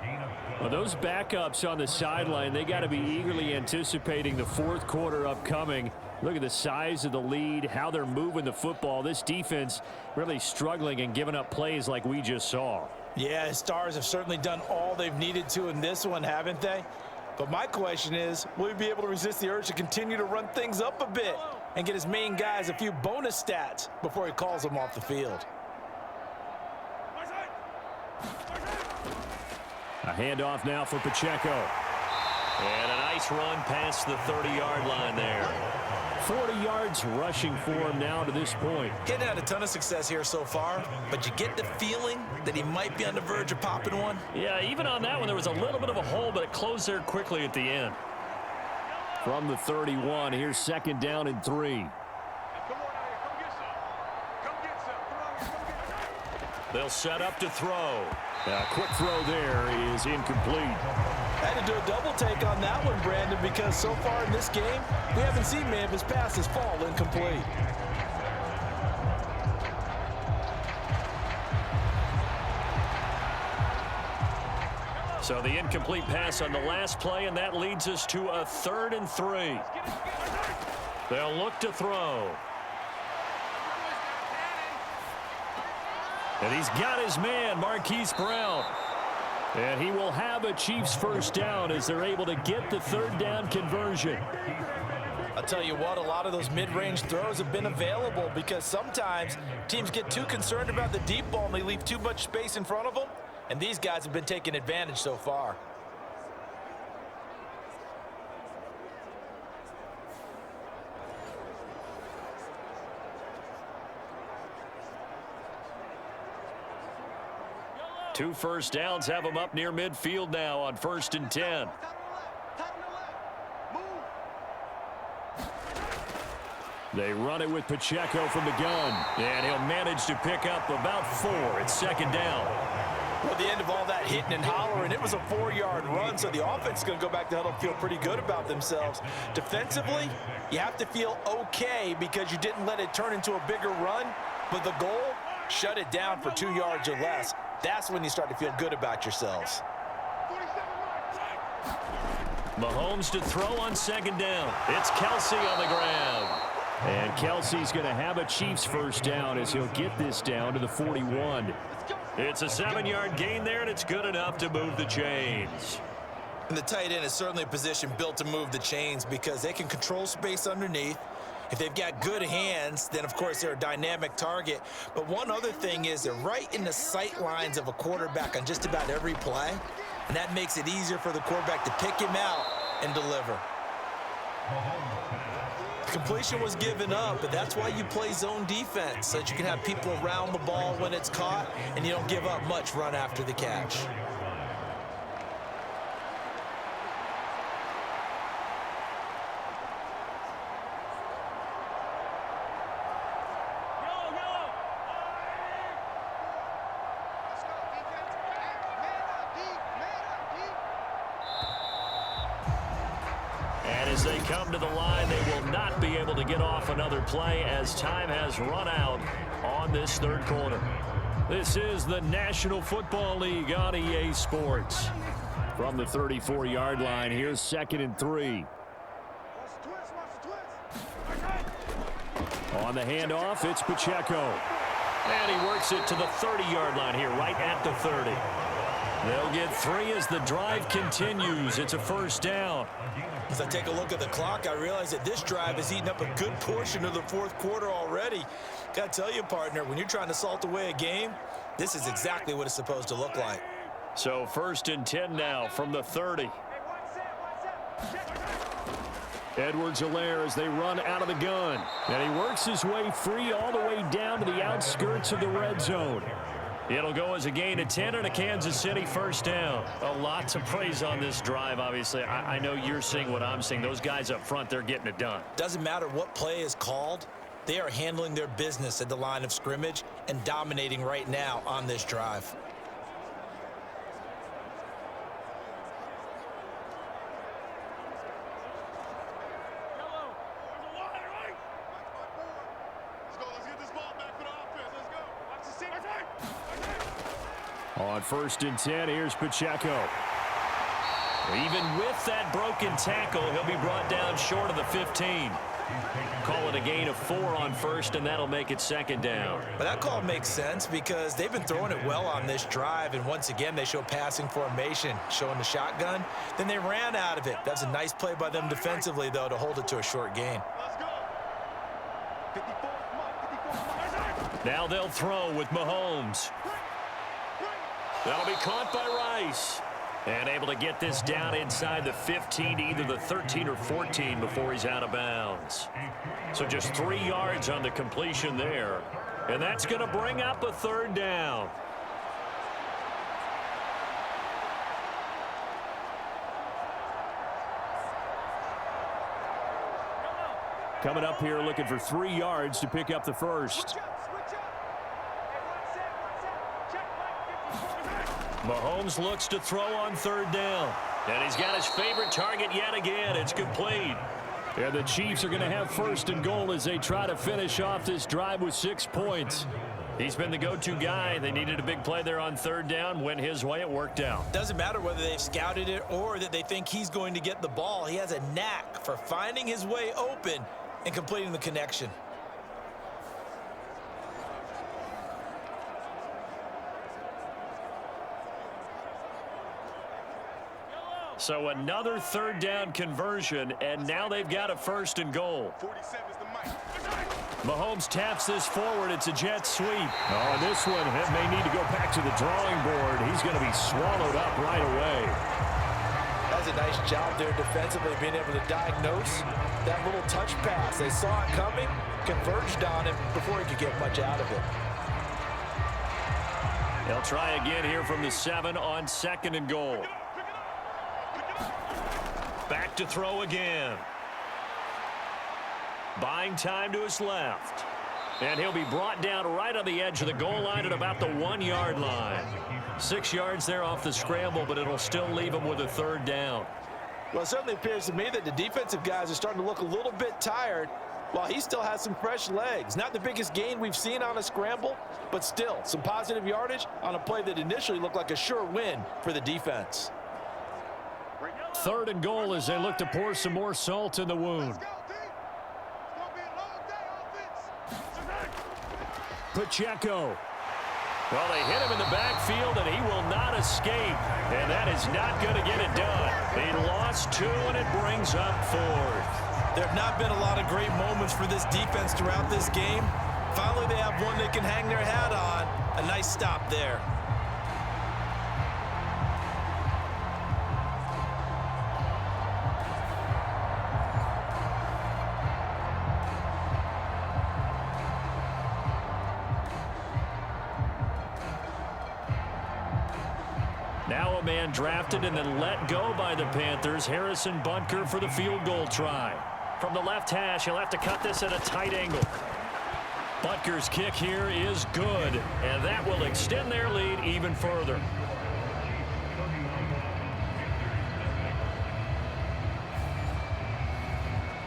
Well, those backups on the sideline, they got to be eagerly anticipating the 4th quarter upcoming. Look at the size of the lead, how they're moving the football. This defense really struggling and giving up plays like we just saw. Yeah, his Stars have certainly done all they've needed to in this one, haven't they? But my question is, will he be able to resist the urge to continue to run things up a bit and get his main guys a few bonus stats before he calls them off the field? A handoff now for Pacheco. And a nice run past the 30-yard line there. 40 yards rushing for him now to this point. Getting had a ton of success here so far, but you get the feeling that he might be on the verge of popping one. Yeah, even on that one, there was a little bit of a hole, but it closed there quickly at the end. From the 31, here's 2nd down and 3. They'll set up to throw. A quick throw there is incomplete. I had to do a double take on that one, Brandon, because so far in this game, we haven't seen many of his passes fall incomplete. So the incomplete pass on the last play, and that leads us to a 3rd and 3. They'll look to throw. And he's got his man, Marquise Brown. And he will have a Chiefs 1st down as they're able to get the 3rd down conversion. I'll tell you what, a lot of those mid-range throws have been available because sometimes teams get too concerned about the deep ball and they leave too much space in front of them. And these guys have been taking advantage so far. Two 1st downs have them up near midfield now on 1st and 10. They run it with Pacheco from the gun. And he'll manage to pick up about 4. It's second down. Well, at the end of all that hitting and hollering, it was a 4-yard run, so the offense is going to go back to huddle and feel pretty good about themselves. Defensively, you have to feel okay because you didn't let it turn into a bigger run, but the goal, shut it down for 2 yards or less. That's when you start to feel good about yourselves. Mahomes to throw on second down. It's Kelsey on the grab. And Kelsey's going to have a Chiefs first down as he'll get this down to the 41. It's a 7-yard gain there, and it's good enough to move the chains. And the tight end is certainly a position built to move the chains because they can control space underneath. If they've got good hands, then, of course, they're a dynamic target. But one other thing is they're right in the sight lines of a quarterback on just about every play, and that makes it easier for the quarterback to pick him out and deliver. Completion was given up, but that's why you play zone defense, so that you can have people around the ball when it's caught, and you don't give up much run after the catch. And as they come to the line, they will not be able to get off another play as time has run out on this third quarter. This is the National Football League on EA Sports. From the 34-yard line, here's 2nd and 3. On the handoff, it's Pacheco. And he works it to the 30-yard line here, right at the 30. They'll get 3 as the drive continues. It's a first down. As I take a look at the clock, I realize that this drive has eaten up a good portion of the fourth quarter already. Got to tell you, partner, when you're trying to salt away a game, this is exactly what it's supposed to look like. So 1st and 10 now from the 30. Edwards-Helaire as they run out of the gun. And he works his way free all the way down to the outskirts of the red zone. It'll go as a gain of 10 and a Kansas City first down. A lot to praise on this drive, obviously. I know you're seeing what I'm seeing. Those guys up front, they're getting it done. Doesn't matter what play is called. They are handling their business at the line of scrimmage and dominating right now on this drive. On 1st and 10, here's Pacheco. Even with that broken tackle, he'll be brought down short of the 15. Call it a gain of 4 on 1st, and that'll make it 2nd down. But that call makes sense because they've been throwing it well on this drive, and once again, they show passing formation, showing the shotgun. Then they ran out of it. That's a nice play by them defensively, though, to hold it to a short gain. Now they'll throw with Mahomes. That'll be caught by Rice. And able to get this down inside the 15 to either the 13 or 14 before he's out of bounds. So just 3 yards on the completion there. And that's going to bring up a 3rd down. Coming up here looking for 3 yards to pick up the first. Mahomes looks to throw on 3rd down. And he's got his favorite target yet again. It's complete. And the Chiefs are going to have 1st and goal as they try to finish off this drive with 6 points. He's been the go-to guy. They needed a big play there on 3rd down. Went his way. It worked out. Doesn't matter whether they've scouted it or that they think he's going to get the ball. He has a knack for finding his way open and completing the connection. So another 3rd down conversion, and now they've got a 1st and goal. Mahomes taps this forward. It's a jet sweep. Oh, this one may need to go back to the drawing board. He's going to be swallowed up right away. That's a nice job there defensively, being able to diagnose that little touch pass. They saw it coming, converged on him before he could get much out of it. They'll try again here from the 7 on 2nd and goal. Back to throw again. Buying time to his left. And he'll be brought down right on the edge of the goal line at about the 1-yard line. 6 yards there off the scramble, but it'll still leave him with a third down. Well, it certainly appears to me that the defensive guys are starting to look a little bit tired while he still has some fresh legs. Not the biggest gain we've seen on a scramble, but still some positive yardage on a play that initially looked like a sure win for the defense. 3rd and goal as they look to pour some more salt in the wound. Pacheco. Well, they hit him in the backfield, and he will not escape. And that is not going to get it done. They lost 2, and it brings up 4th. There have not been a lot of great moments for this defense throughout this game. Finally, they have one they can hang their hat on. A nice stop there. Now a man drafted and then let go by the Panthers. Harrison Butker for the field goal try. From the left hash, he'll have to cut this at a tight angle. Butker's kick here is good, and that will extend their lead even further.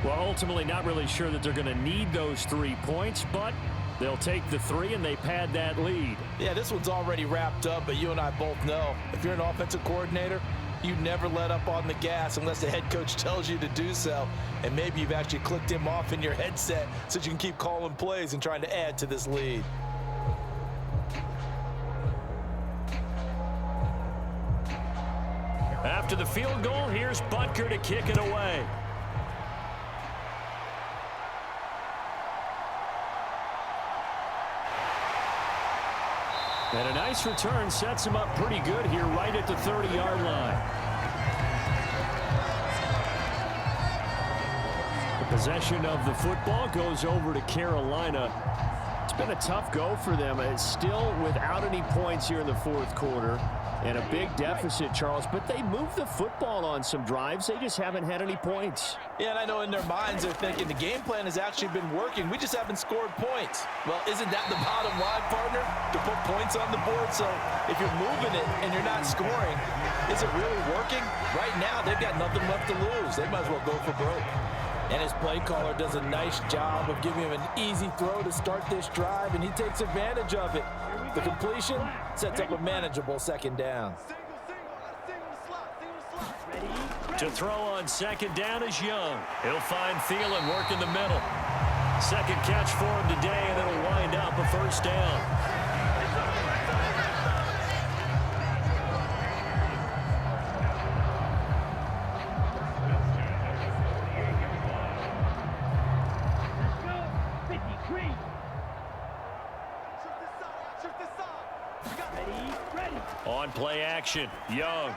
Well, ultimately not really sure that they're going to need those 3 points, but they'll take the 3 and they pad that lead. Yeah, this one's already wrapped up, but you and I both know if you're an offensive coordinator, you never let up on the gas unless the head coach tells you to do so. And maybe you've actually clicked him off in your headset so you can keep calling plays and trying to add to this lead. After the field goal, here's Butker to kick it away. And a nice return sets him up pretty good here right at the 30-yard line. The possession of the football goes over to Carolina. It's been a tough go for them. It's still without any points here in the 4th quarter. And a big deficit, Charles. But they moved the football on some drives. They just haven't had any points. Yeah, and I know in their minds they're thinking the game plan has actually been working. We just haven't scored points. Well, isn't that the bottom line, partner? To put points on the board. So if you're moving it and you're not scoring, is it really working? Right now, they've got nothing left to lose. They might as well go for broke. And his play caller does a nice job of giving him an easy throw to start this drive, and he takes advantage of it. The completion sets up a manageable 2nd down. To throw on 2nd down is Young. He'll find Thielen work in the middle. 2nd catch for him today, and it'll wind up a 1st down. On play action, Young.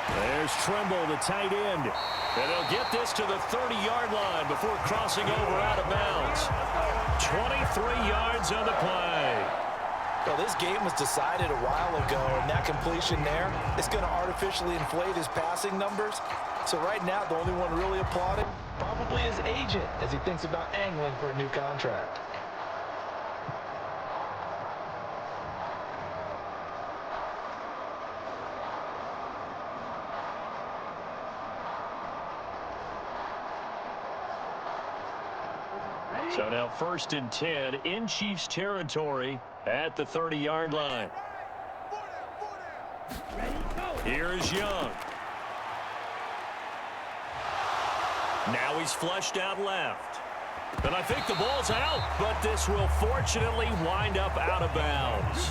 There's Trimble, the tight end. And they'll get this to the 30-yard line before crossing over out of bounds. 23 yards on the play. Well, this game was decided a while ago, and that completion there is going to artificially inflate his passing numbers. So right now, the only one really applauding probably his agent as he thinks about angling for a new contract. So now 1st and 10 in Chiefs territory at the 30-yard line. Here is Young. Now he's flushed out left. And I think the ball's out, but this will fortunately wind up out of bounds.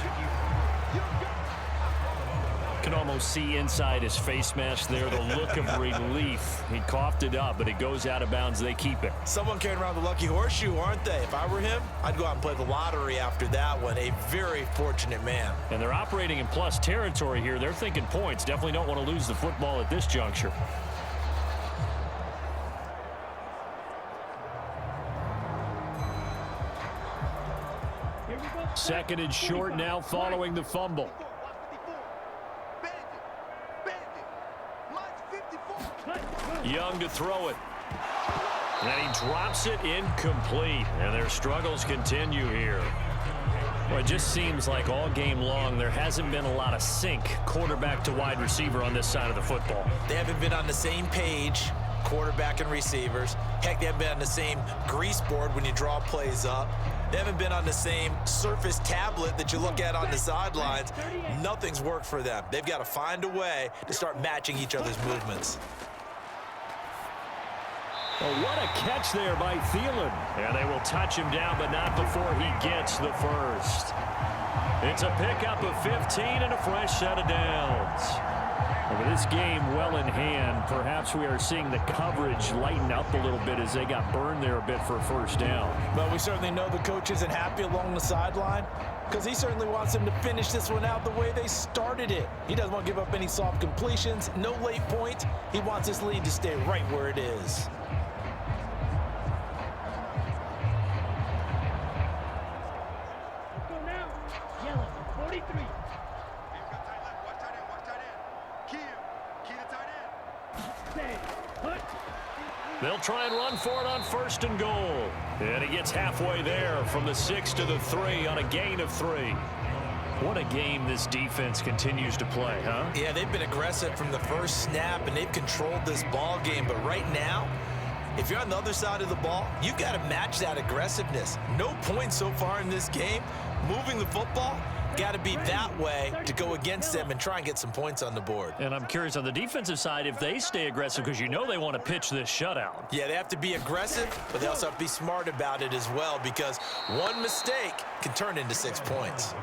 Can almost see inside his face mask there the look of relief. He coughed it up, but it goes out of bounds. They keep it. Someone carrying around the lucky horseshoe, aren't they? If I were him, I'd go out and play the lottery after that one. A very fortunate man. And they're operating in plus territory here. They're thinking points. Definitely don't want to lose the football at this juncture. Second and short now following the fumble. Young to throw it. And he drops it incomplete. And their struggles continue here. Well, it just seems like all game long there hasn't been a lot of sync quarterback to wide receiver on this side of the football. They haven't been on the same page, quarterback and receivers. Heck, they haven't been on the same grease board when you draw plays up. They haven't been on the same Surface tablet that you look at on the sidelines. Nothing's worked for them. They've got to find a way to start matching each other's movements. Oh, what a catch there by Thielen. And they will touch him down, but not before he gets the first. It's a pickup of 15 and a fresh set of downs. With this game well in hand, perhaps we are seeing the coverage lighten up a little bit as they got burned there a bit for a first down. But we certainly know the coach isn't happy along the sideline because he certainly wants them to finish this one out the way they started it. He doesn't want to give up any soft completions, no late points. He wants this lead to stay right where it is. They'll try and run for it on 1st and goal. And he gets halfway there from the 6 to the 3 on a gain of 3. What a game this defense continues to play, huh? Yeah, they've been aggressive from the first snap, and they've controlled this ball game. But right now, if you're on the other side of the ball, you've got to match that aggressiveness. No points so far in this game. Moving the football, got to be that way to go against them and try and get some points on the board. And I'm curious on the defensive side if they stay aggressive because you know they want to pitch this shutout. Yeah, they have to be aggressive, but they also have to be smart about it as well because one mistake can turn into 6 points.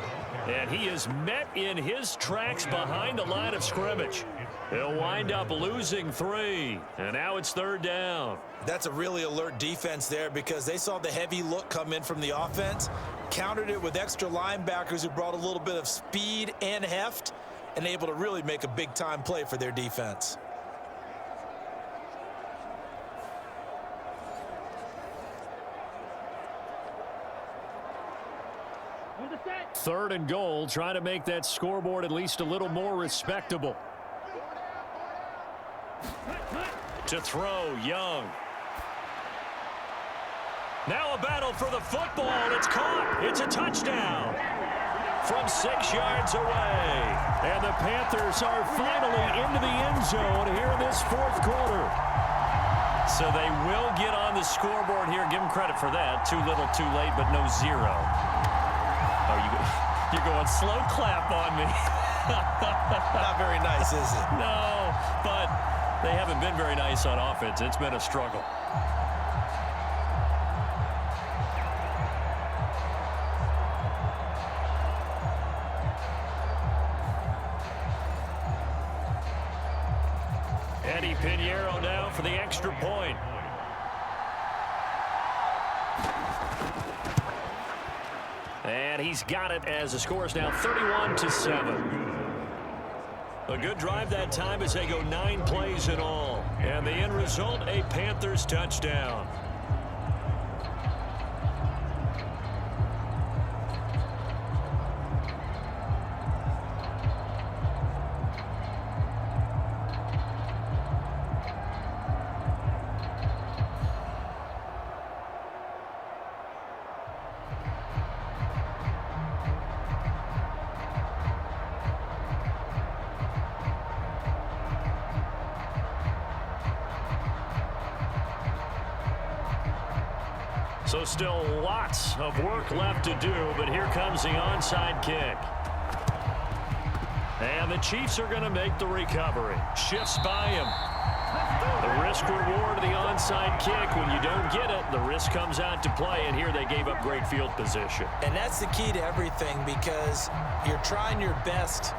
And he is met in his tracks behind the line of scrimmage. He'll wind up losing 3, and now it's 3rd down. That's a really alert defense there because they saw the heavy look come in from the offense, countered it with extra linebackers who brought a little bit of speed and heft, and able to really make a big-time play for their defense. Third and goal, trying to make that scoreboard at least a little more respectable. To throw, Young. Now a battle for the football, and it's caught. It's a touchdown from 6 yards away. And the Panthers are finally into the end zone here in this 4th quarter. So they will get on the scoreboard here. Give them credit for that. Too little, too late, but no 0. Oh, you're going slow clap on me. Not very nice, is it? No, but they haven't been very nice on offense. It's been a struggle. Eddie Pinheiro now for the extra point. And he's got it as the score is now 31-7. A good drive that time as they go 9 plays in all. And the end result, a Panthers touchdown. So still lots of work left to do, but here comes the onside kick. And the Chiefs are going to make the recovery. Shifts by him. The risk reward of the onside kick. When you don't get it, the risk comes out to play, and here they gave up great field position. And that's the key to everything because you're trying your best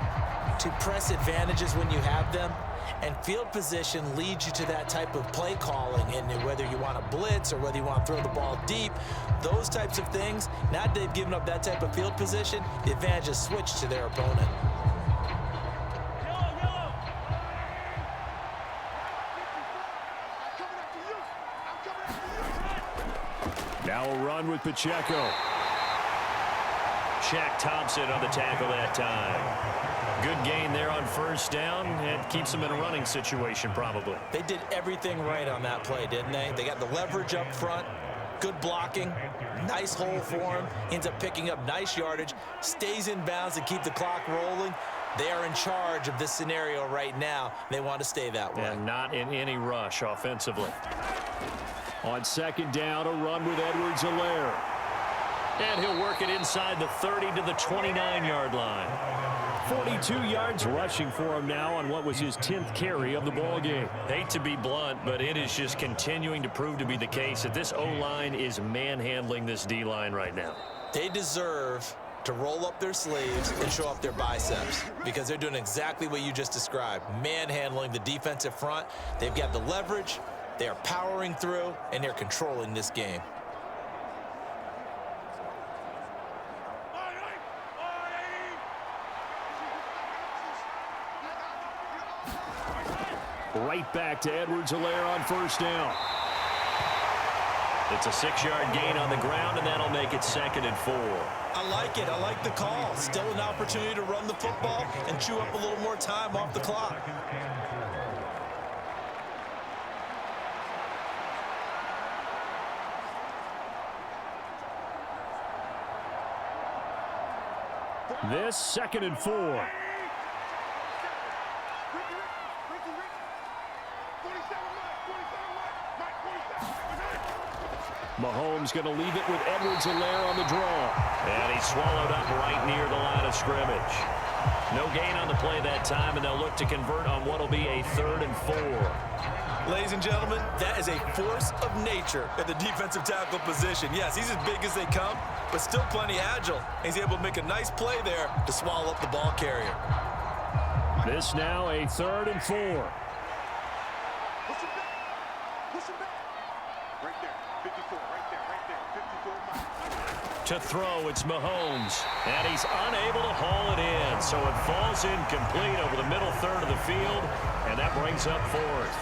to press advantages when you have them. And field position leads you to that type of play calling. And whether you want to blitz or whether you want to throw the ball deep, those types of things, now that they've given up that type of field position, the advantage is switched to their opponent. Now a run with Pacheco. Shaq Thompson on the tackle that time. Good gain there on first down. It keeps them in a running situation probably. They did everything right on that play, didn't they? They got the leverage up front, good blocking, nice hole for him, ends up picking up nice yardage, stays in bounds to keep the clock rolling. They are in charge of this scenario right now. They want to stay that way. And not in any rush offensively. On second down, a run with Edwards-Helaire. And he'll work it inside the 30 to the 29-yard line. 42 yards rushing for him now on what was his 10th carry of the ball game. Hate to be blunt, but it is just continuing to prove to be the case that this O-line is manhandling this D-line right now. They deserve to roll up their sleeves and show up their biceps because they're doing exactly what you just described, manhandling the defensive front. They've got the leverage, they are powering through, and they're controlling this game. Right back to Edwards-Helaire on first down. It's a 6-yard gain on the ground, and that'll make it 2nd and 4. I like it. I like the call. Still an opportunity to run the football and chew up a little more time off the clock. This 2nd and 4. Mahomes going to leave it with Edwards-Helaire on the draw. And he's swallowed up right near the line of scrimmage. No gain on the play that time, and they'll look to convert on what will be a 3rd and 4. Ladies and gentlemen, that is a force of nature at the defensive tackle position. Yes, he's as big as they come, but still plenty agile. He's able to make a nice play there to swallow up the ball carrier. This now a 3rd and 4. To throw, it's Mahomes, and he's unable to haul it in, so it falls incomplete over the middle third of the field, and that brings up 4th.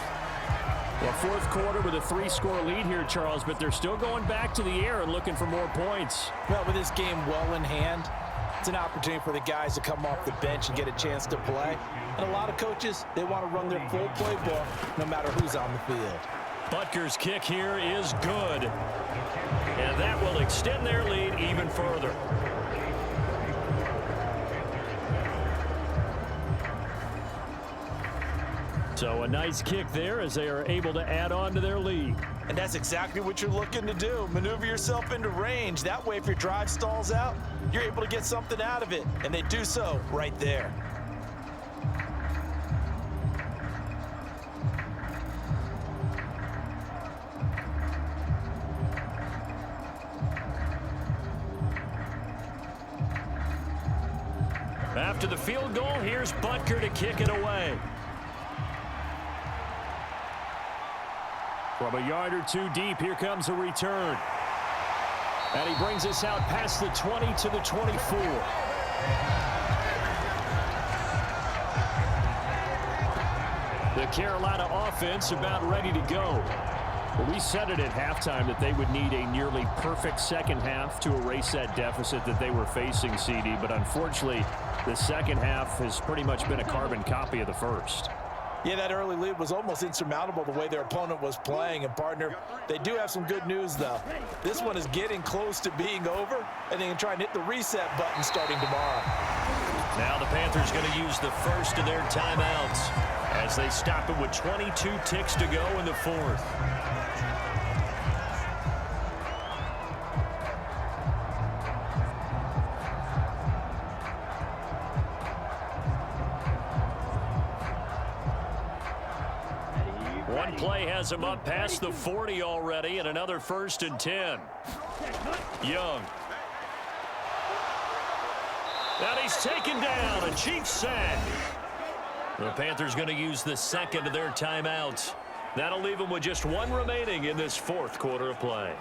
Well, 4th quarter with a 3-score lead here, Charles, but they're still going back to the air and looking for more points. Well, with this game well in hand, it's an opportunity for the guys to come off the bench and get a chance to play. And a lot of coaches, they want to run their full playbook no matter who's on the field. Butker's kick here is good, and that will extend their lead even further. So a nice kick there as they are able to add on to their lead. And that's exactly what you're looking to do. Maneuver yourself into range. That way, if your drive stalls out, you're able to get something out of it. And they do so right there. After the field goal, here's Butker to kick it away. From a yard or two deep, here comes a return. And he brings us out past the 20 to the 24. The Carolina offense about ready to go. Well, we said it at halftime that they would need a nearly perfect second half to erase that deficit that they were facing, CD. But unfortunately, the second half has pretty much been a carbon copy of the first. Yeah, that early lead was almost insurmountable the way their opponent was playing. And, partner, they do have some good news, though. This one is getting close to being over, and they can try and hit the reset button starting tomorrow. Now the Panthers going to use the first of their timeouts as they stop it with 22 ticks to go in the 4th. One play has him up past the 40 already, and another 1st and 10. Young. And he's taken down, a Chiefs sack. The Panthers going to use the second of their timeouts. That'll leave them with just one remaining in this 4th quarter of play.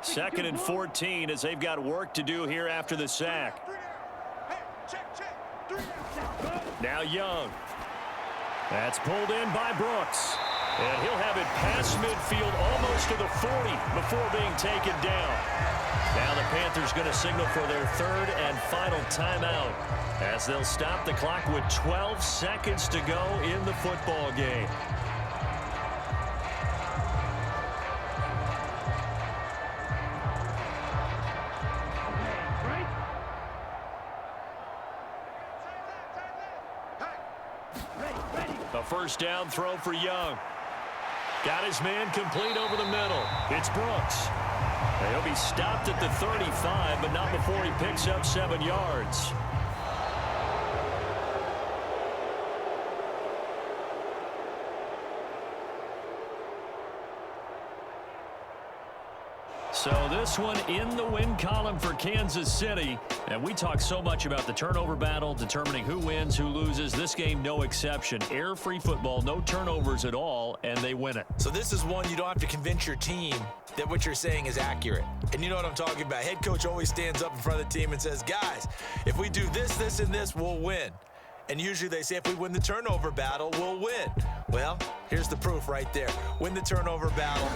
Second and 14 as they've got work to do here after the sack. Now Young. That's pulled in by Brooks. And he'll have it past midfield almost to the 40 before being taken down. Now the Panthers going to signal for their third and final timeout as they'll stop the clock with 12 seconds to go in the football game. A first down throw for Young. Got his man complete over the middle. It's Brooks. He'll be stopped at the 35, but not before he picks up 7 yards. So this one in the win column for Kansas City. And we talk so much about the turnover battle, determining who wins, who loses. This game, no exception. Air-free football, no turnovers at all, and they win it. So this is one you don't have to convince your team that what you're saying is accurate. And you know what I'm talking about. Head coach always stands up in front of the team and says, guys, if we do this, this, and this, we'll win. And usually they say if we win the turnover battle, we'll win. Well, here's the proof right there. Win the turnover battle,